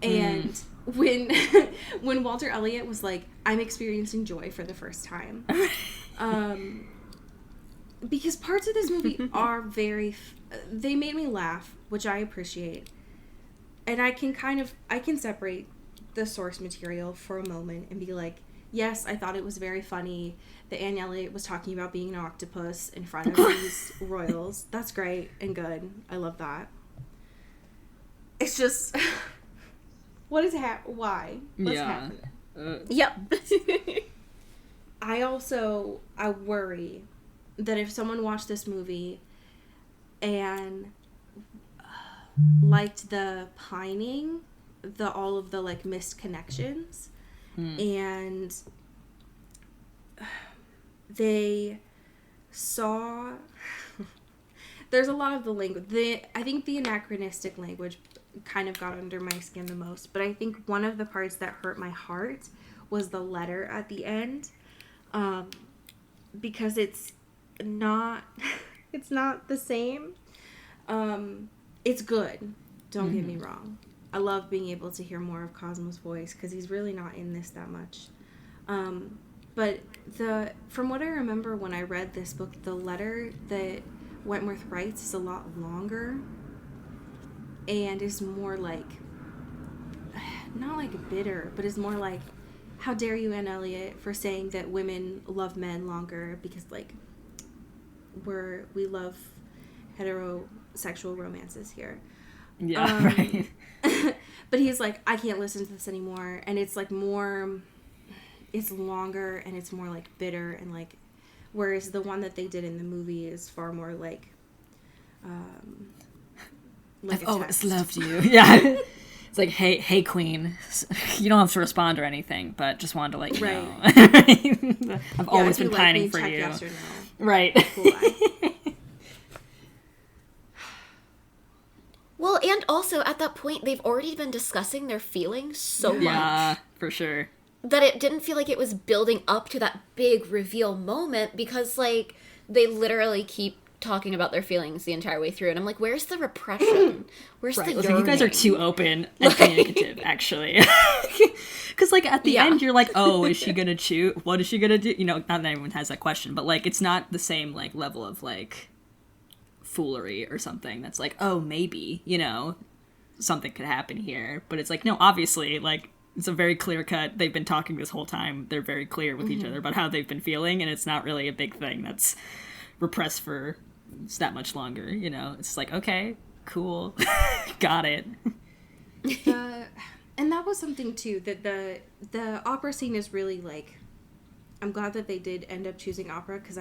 B: And when Walter Elliott was like, I'm experiencing joy for the first time. Because parts of this movie are they made me laugh, which I appreciate. And I can separate the source material for a moment and be like, yes, I thought it was very funny that Anne Elliot was talking about being an octopus in front of these royals. That's great and good. I love that. It's just, what is why? What's happening?
D: Yep.
B: I worry that if someone watched this movie and liked the pining, all of the, like, missed connections, and they saw there's a lot of the language. I think the anachronistic language kind of got under my skin the most, but I think one of the parts that hurt my heart was the letter at the end, because it's not the same. It's good, don't get me wrong. I love being able to hear more of Cosmo's voice because he's really not in this that much. But from what I remember when I read this book, the letter that Wentworth writes is a lot longer and is more like, not like bitter, but is more like, how dare you, Anne Elliot, for saying that women love men longer because, like, we love heterosexual romances here.
C: Yeah, right.
B: But he's like, I can't listen to this anymore, and it's like it's longer and it's more like bitter, and like, whereas the one that they did in the movie is far more like
C: I've always loved you. Yeah. It's like, hey, queen, you don't have to respond or anything, but just wanted to let you know. I've always been pining for you.
B: Yes or no.
C: Right.
B: Cool.
D: Well, and also at that point, they've already been discussing their feelings so much.
C: Yeah, for sure.
D: That it didn't feel like it was building up to that big reveal moment because, like, they literally keep talking about their feelings the entire way through. And I'm like, where's the repression? Where's the yearning?
C: You guys are too open and communicative, actually. Because, like, at the end, you're like, oh, is she going to chew? What is she going to do? You know, not that anyone has that question, but, like, it's not the same, like, level of, like, foolery or something that's like, oh, maybe, you know, something could happen here. But it's like, no, obviously, like, it's a very clear cut. They've been talking this whole time. They're very clear with each other about how they've been feeling, and it's not really a big thing that's repressed for that much longer, you know? It's like, okay, cool. Got it.
B: And that was something, too, that the opera scene is really, like, I'm glad that they did end up choosing opera, because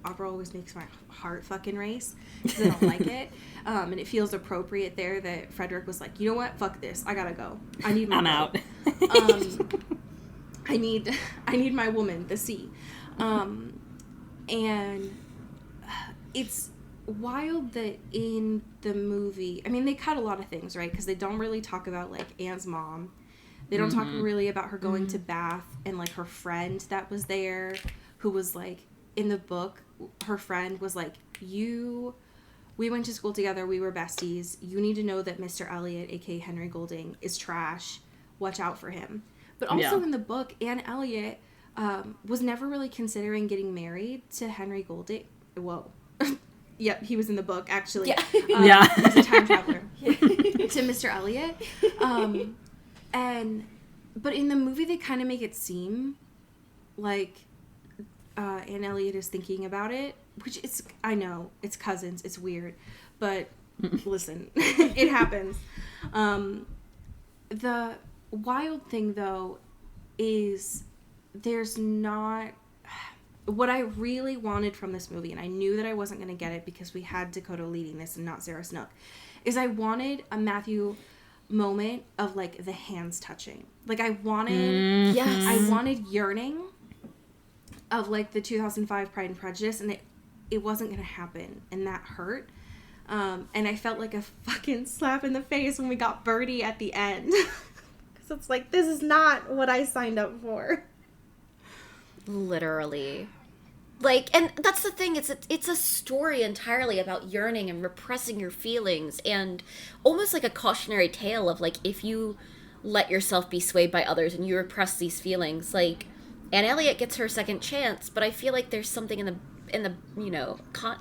B: opera always makes my heart fucking race because I don't like it. And it feels appropriate there that Frederick was like, you know what? Fuck this. I gotta go. I need my
C: I'm out.
B: I need my woman, the sea. And it's wild that in the movie, I mean, they cut a lot of things, right? Because they don't really talk about, like, Anne's mom. They don't talk really about her going to Bath and, like, her friend that was there, who was, like, in the book, her friend was like, we went to school together, we were besties, you need to know that Mr. Elliot, aka Henry Golding, is trash, watch out for him. But also in the book, Anne Elliot was never really considering getting married to Henry Golding. Whoa. Yep, he was in the book, actually.
D: Yeah.
B: He's a time traveler. To Mr. Elliot. But in the movie, they kind of make it seem like Anne Elliot is thinking about it, which it's, I know, it's cousins, it's weird, but listen, it happens. The wild thing, though, is there's not... What I really wanted from this movie, and I knew that I wasn't going to get it because we had Dakota leading this and not Sarah Snook, is I wanted a Matthew moment of, like, the hands touching. Like, I wanted...
D: Yes.
B: I wanted yearning of, like, the 2005 Pride and Prejudice, and it wasn't going to happen, and that hurt. And I felt like a fucking slap in the face when we got Birdie at the end. Because it's like, this is not what I signed up for.
D: Literally. Like, and that's the thing, it's a story entirely about yearning and repressing your feelings, and almost like a cautionary tale of, like, if you let yourself be swayed by others and you repress these feelings, like, Anne Elliot gets her second chance, but I feel like there's something in the you know,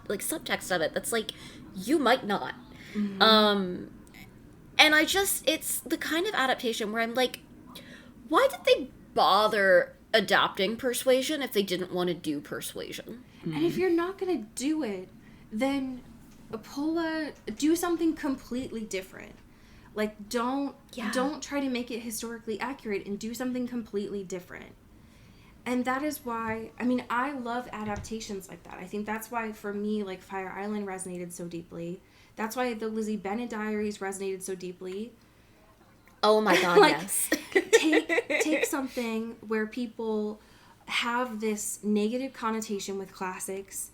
D: like, subtext of it that's like, you might not. And I just, it's the kind of adaptation where I'm like, why did they bother adapting Persuasion if they didn't want to do Persuasion?
B: And if you're not gonna do it, then do something completely different. Like, don't try to make it historically accurate, and do something completely different. And that is why, I mean, I love adaptations like that. I think that's why, for me, like, Fire Island resonated so deeply. That's why the Lizzie Bennet Diaries resonated so deeply.
D: Oh my god,
B: Like,
D: yes.
B: take something where people have this negative connotation with classics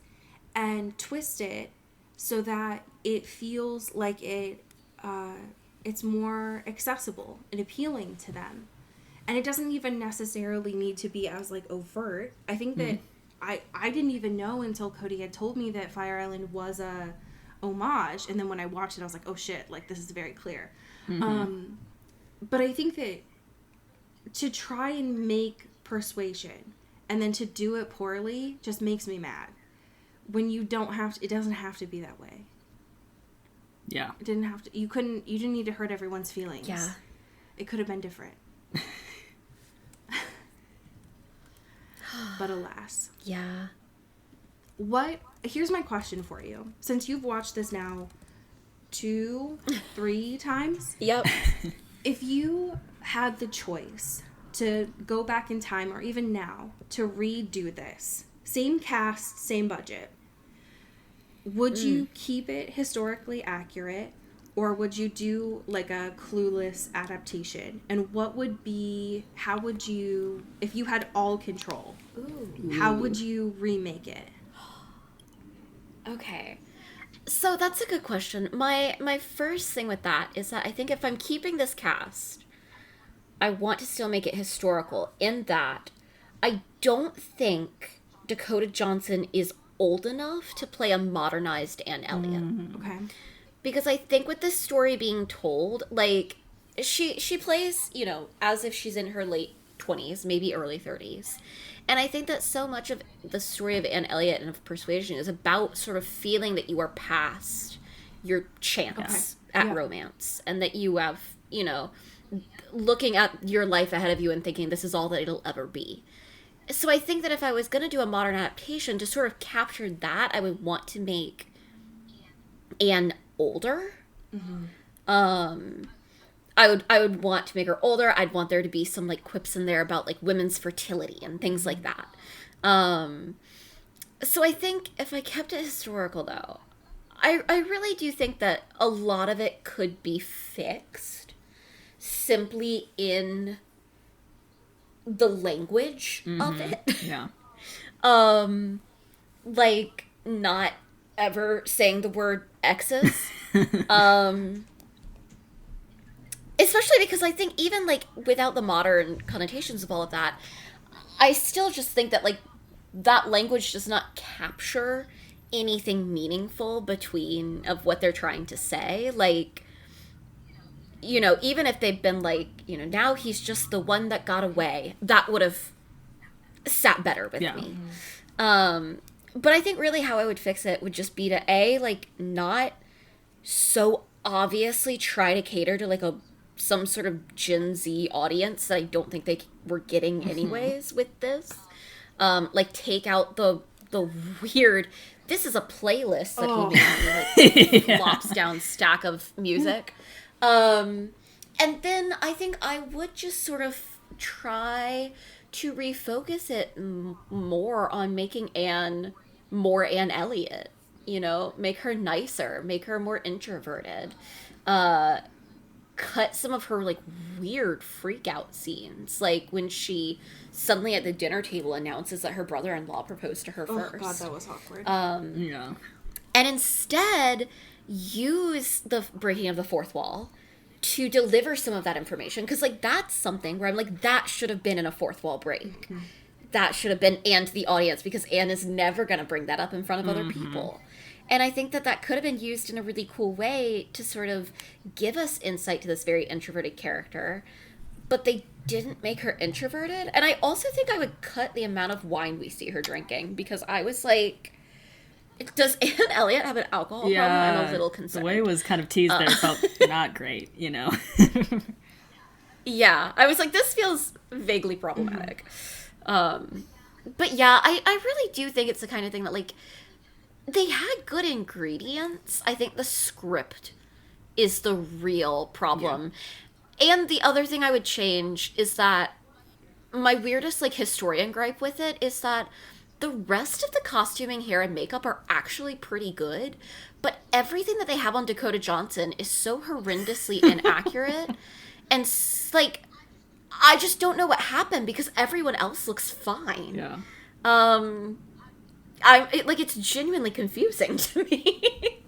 B: and twist it so that it feels like it's more accessible and appealing to them. And it doesn't even necessarily need to be as, like, overt. I think that I didn't even know until Cody had told me that Fire Island was a homage, and then when I watched it, I was like, oh shit, like, this is very clear. But I think that to try and make Persuasion and then to do it poorly just makes me mad. When you don't have to, it doesn't have to be that way.
C: Yeah.
B: It didn't have to, you didn't need to hurt everyone's feelings.
D: Yeah.
B: It could have been different. But alas.
D: Yeah.
B: Here's my question for you. Since you've watched this now 2-3 times.
D: Yep.
B: If you had the choice to go back in time, or even now, to redo this, same cast, same budget, would you keep it historically accurate, or would you do, like, a Clueless adaptation? And how would you, if you had all control, how would you remake it?
D: Okay. So that's a good question. My first thing with that is that I think if I'm keeping this cast, I want to still make it historical, in that I don't think Dakota Johnson is old enough to play a modernized Anne Elliot.
B: Okay.
D: Because I think with this story being told, like, she plays, you know, as if she's in her late 20s, maybe early 30s. And I think that so much of the story of Anne Elliot and of Persuasion is about sort of feeling that you are past your chance at romance, and that you have, you know, looking at your life ahead of you and thinking this is all that it'll ever be. So I think that if I was going to do a modern adaptation to sort of capture that, I would want to make Anne older. I would want to make her older. I'd want there to be some, like, quips in there about, like, women's fertility and things like that. So I think if I kept it historical, though, I really do think that a lot of it could be fixed simply in the language of it.
C: Yeah.
D: Like, not ever saying the word exes. um, Especially because I think even, like, without the modern connotations of all of that, I still just think that, like, that language does not capture anything meaningful between of what they're trying to say. Like, you know, even if they've been like, you know, now he's just the one that got away, that would have sat better with me. But I think really how I would fix it would just be to like, not so obviously try to cater to like some sort of Gen Z audience that I don't think they were getting anyways with this. Like, take out the weird, this is a playlist that he made me, like, flops down stack of music. And then I think I would just sort of try to refocus it more on making Anne more Anne Elliot. You know, make her nicer, make her more introverted. Cut some of her, like, weird freak out scenes, like when she suddenly at the dinner table announces that her brother-in-law proposed to her first.
B: Oh god, that was awkward.
C: Yeah.
D: And instead use the breaking of the fourth wall to deliver some of that information, because, like, that's something where I'm like, that should have been in a fourth wall break. That should have been Anne to the audience, because Anne is never going to bring that up in front of other people. And I think that could have been used in a really cool way to sort of give us insight to this very introverted character. But they didn't make her introverted. And I also think I would cut the amount of wine we see her drinking, because I was like, does Anne Elliot have an alcohol problem? I'm a little concerned.
C: The way it was kind of teased there felt not great, you know?
D: Yeah, I was like, this feels vaguely problematic. But yeah, I really do think it's the kind of thing that, like, they had good ingredients. I think the script is the real problem. Yeah. And the other thing I would change is that my weirdest, like, historian gripe with it is that the rest of the costuming, hair, and makeup are actually pretty good, but everything that they have on Dakota Johnson is so horrendously inaccurate. And, like, I just don't know what happened, because everyone else looks fine.
C: Yeah.
D: It's genuinely confusing to me.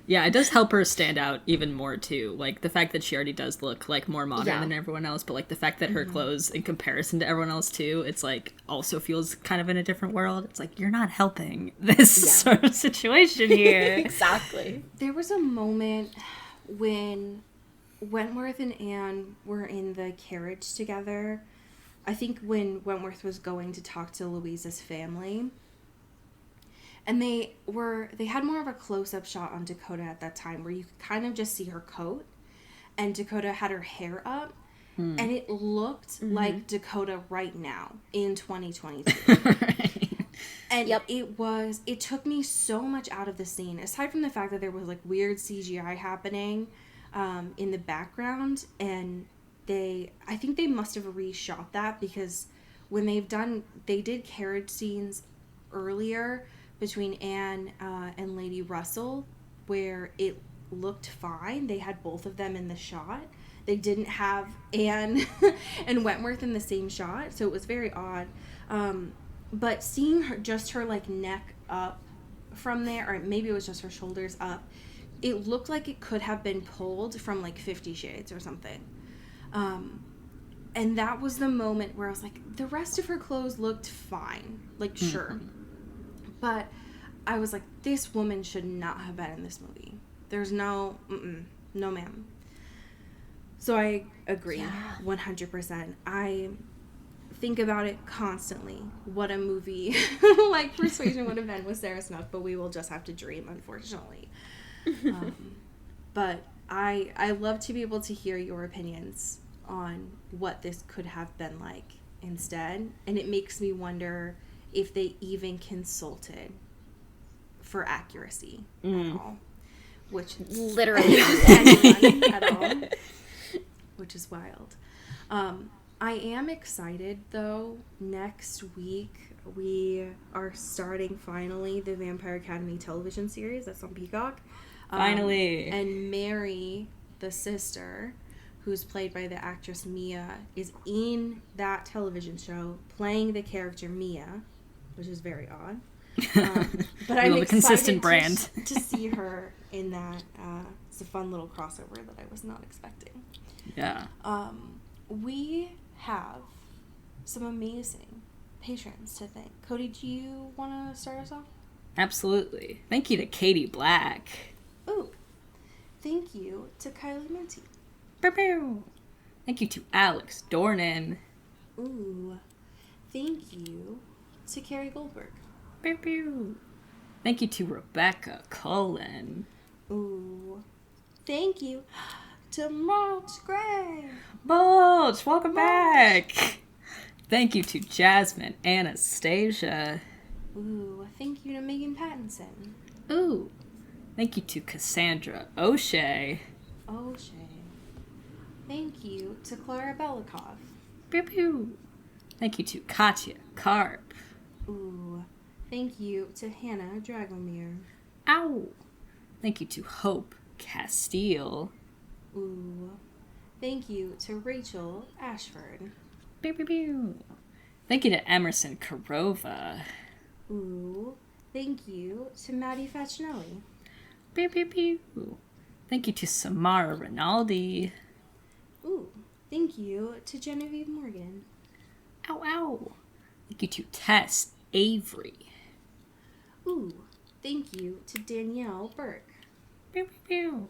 C: Yeah, it does help her stand out even more, too. Like, the fact that she already does look, like, more modern than everyone else, but, like, the fact that her clothes, in comparison to everyone else, too, it's, like, also feels kind of in a different world. It's like, you're not helping this sort of situation here.
D: Exactly.
B: There was a moment when Wentworth and Anne were in the carriage together. I think when Wentworth was going to talk to Louisa's family. And they had more of a close-up shot on Dakota at that time, where you could kind of just see her coat, and Dakota had her hair up, and it looked like Dakota right now in 2022.
C: Right.
B: And it took me so much out of the scene, aside from the fact that there was, like, weird CGI happening in the background, and I think they must have reshot that, because when they did carriage scenes earlier between Anne and Lady Russell, where it looked fine. They had both of them in the shot. They didn't have Anne and Wentworth in the same shot, so it was very odd. But seeing her like, neck up from there, or maybe it was just her shoulders up, it looked like it could have been pulled from, like, 50 Shades or something. And that was the moment where I was like, the rest of her clothes looked fine. Like, sure. But I was like, this woman should not have been in this movie. There's no ma'am. So I agree, 100%. I think about it constantly, what a movie like Persuasion would have been with Sarah Snook, but we will just have to dream, unfortunately. But I love to be able to hear your opinions on what this could have been like instead, and it makes me wonder if they even consulted for accuracy at all, which
D: literally
B: at all, which is wild. I am excited, though. Next week we are starting finally the Vampire Academy television series that's on Peacock.
C: Finally.
B: And Mary, the sister, who's played by the actress Mia, is in that television show playing the character Mia. which is very odd. But I'm
C: love a
B: excited
C: consistent brand.
B: to see her in that. It's a fun little crossover that I was not expecting.
C: Yeah.
B: We have some amazing patrons to thank. Cody, do you want to start us off?
C: Absolutely. Thank you to Katie Black.
B: Ooh. Thank you to Kylie Minty.
C: Pew, pew. Thank you to Alex Dornan.
B: Ooh. Thank you to Carrie Goldberg.
C: Pew, pew. Thank you to Rebecca Cullen.
B: Ooh. Thank you to Mulch Gray.
C: Mulch, welcome back. Thank you to Jasmine Anastasia.
B: Ooh. Thank you to Megan Pattinson.
C: Ooh. Thank you to Cassandra O'Shea.
B: O'Shea. Thank you to Clara Belikov.
C: Pew, pew. Thank you to Katya Karp.
B: Ooh. Thank you to Hannah Dragomir.
C: Ow. Thank you to Hope Castile.
B: Ooh. Thank you to Rachel Ashford.
C: Pew, pew, pew. Thank you to Emerson Karova.
B: Ooh. Thank you to Maddie Facinelli.
C: Pew, pew, pew. Thank you to Samara Rinaldi.
B: Ooh. Thank you to Genevieve Morgan.
C: Ow, ow. Thank you to Tess Avery.
B: Ooh. Thank you to Danielle Burke.
C: Pew, pew, pew.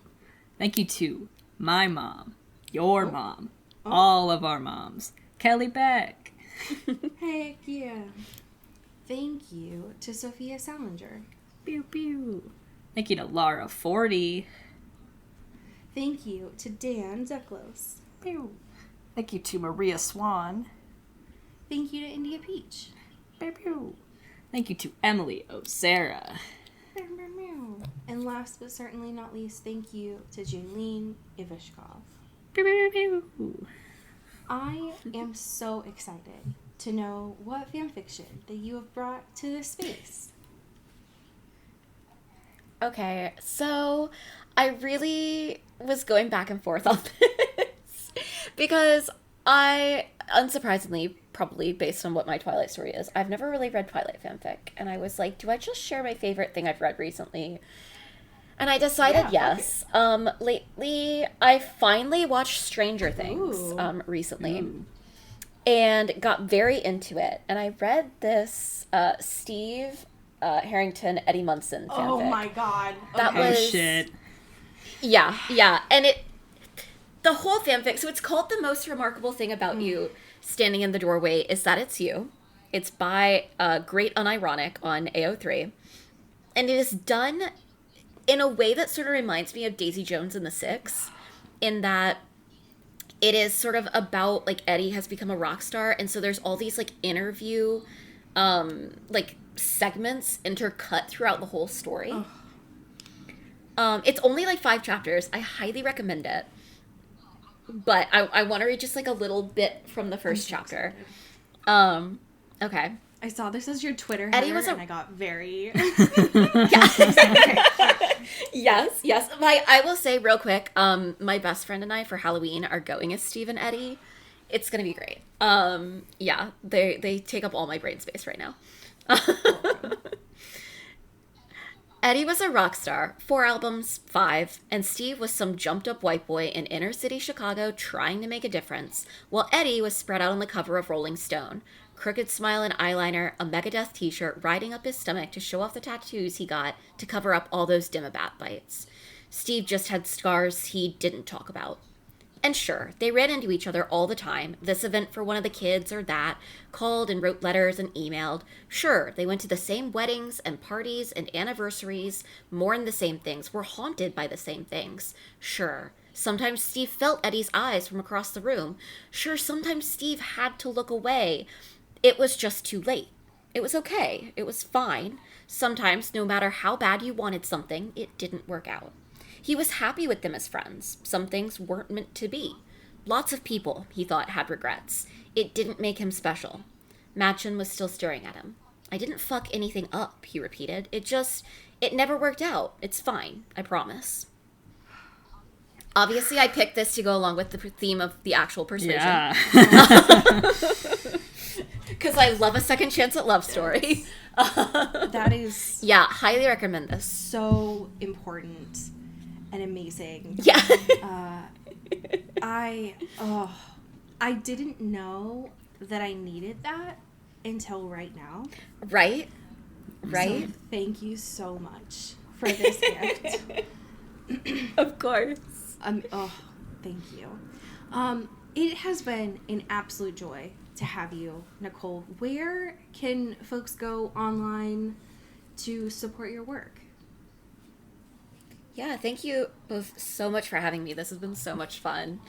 C: Thank you to my mom, your mom, all of our moms, Kelly Beck.
B: Heck yeah. Thank you to Sophia Salinger.
C: Pew, pew. Thank you to Laura Forty.
B: Thank you to Dan Zeklos.
C: Pew. Thank you to Maria Swan.
B: Thank you to India Peach.
C: Pew, pew. Thank you to Emily O'Sara.
B: And last but certainly not least, thank you to Jaylene Ivishkov.
C: Pew, pew, pew.
B: I am so excited to know what fanfiction that you have brought to this space.
D: Okay, so I really was going back and forth on this because I, unsurprisingly, probably based on what my Twilight story is, I've never really read Twilight fanfic. And I was like, do I just share my favorite thing I've read recently? And I decided yes. Okay. Lately, I finally watched Stranger Things recently. And got very into it. And I read this Steve Harrington, Eddie Munson fanfic.
B: Oh my god.
D: That was...
C: Oh shit.
D: Yeah. And the whole fanfic, so it's called The Most Remarkable Thing About You Standing in the Doorway Is That It's You. It's by Great Unironic on AO3. And it is done in a way that sort of reminds me of Daisy Jones and the Six, in that it is sort of about, like, Eddie has become a rock star, and so there's all these, like, interview, like, segments intercut throughout the whole story. It's only, like, 5 chapters. I highly recommend it. But I want to read just, like, a little bit from the first chapter. Okay.
B: I saw this as your Twitter
D: Eddie
B: header,
D: was
B: and I got very...
D: Yes. I will say real quick, my best friend and I for Halloween are going as Steve and Eddie. It's going to be great. Yeah, they take up all my brain space right now. Eddie was a rock star, 4 albums, 5, and Steve was some jumped up white boy in inner city Chicago trying to make a difference, while Eddie was spread out on the cover of Rolling Stone. Crooked smile and eyeliner, a Megadeth t-shirt riding up his stomach to show off the tattoos he got to cover up all those Dimmabat bites. Steve just had scars he didn't talk about. And sure, they ran into each other all the time, this event for one of the kids or that, called and wrote letters and emailed. Sure, they went to the same weddings and parties and anniversaries, mourned the same things, were haunted by the same things. Sure, sometimes Steve felt Eddie's eyes from across the room. Sure, sometimes Steve had to look away. It was just too late. It was okay. It was fine. Sometimes, no matter how bad you wanted something, it didn't work out. He was happy with them as friends. Some things weren't meant to be. Lots of people, he thought, had regrets. It didn't make him special. Machen was still staring at him. I didn't fuck anything up, he repeated. It never worked out. It's fine. I promise. Obviously, I picked this to go along with the theme of the actual Persuasion.
C: Yeah.
D: Because I I love a second chance at love story.
B: That is
D: Yeah, highly recommend this.
B: so important and amazing.
D: Yeah.
B: I didn't know that I needed that until right now.
D: Right?
B: So thank you so much for this gift.
D: Of course.
B: Thank you. It has been an absolute joy to have you, Nicole. Where can folks go online to support your work?
D: Yeah, thank you both so much for having me. This has been so much fun.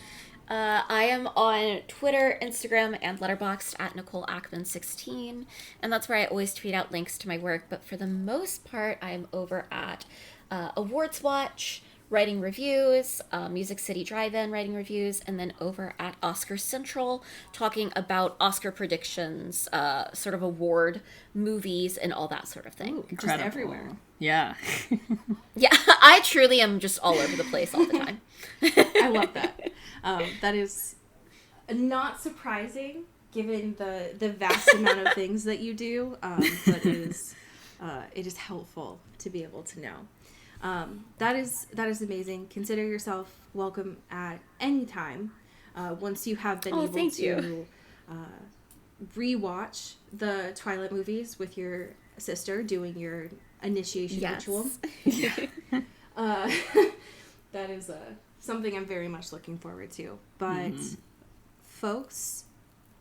D: I am on Twitter, Instagram, and Letterboxd at Nicole Ackman 16, and that's where I always tweet out links to my work. But for the most part, I am over at Awards Watch, writing reviews, Music City Drive-In writing reviews, and then over at Oscar Central, talking about Oscar predictions, sort of award movies, and all that sort of thing.
B: Ooh, just everywhere.
C: Yeah.
D: Yeah, I truly am just all over the place all the time.
B: I love that. That is not surprising given the vast amount of things that you do, but it is helpful to be able to know. That is amazing. Consider yourself welcome at any time. Once you have been able to rewatch the Twilight movies with your sister, doing your initiation ritual. That is something I'm very much looking forward to. But folks,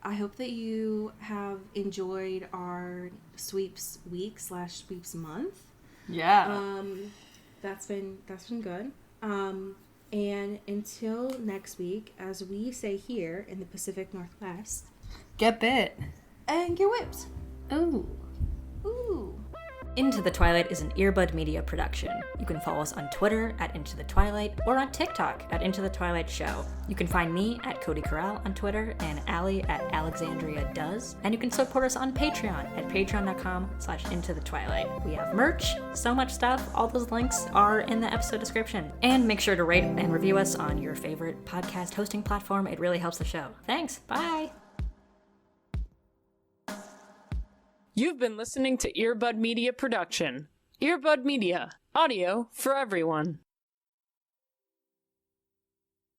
B: I hope that you have enjoyed our sweeps week / sweeps month.
C: Yeah.
B: That's been good. And until next week, as we say here in the Pacific Northwest,
C: Get bit.
B: and get whipped.
C: Ooh.
B: Ooh.
E: Into the Twilight is an Earbud Media production. You can follow us on Twitter at Into the Twilight or on TikTok at Into the Twilight Show. You can find me at Cody Corral on Twitter and Allie at Alexandria Does. And you can support us on Patreon at patreon.com/Into the Twilight. We have merch, so much stuff. All those links are in the episode description. And make sure to rate and review us on your favorite podcast hosting platform. It really helps the show. Thanks. Bye.
A: You've been listening to Earbud Media Production. Earbud Media, audio for everyone.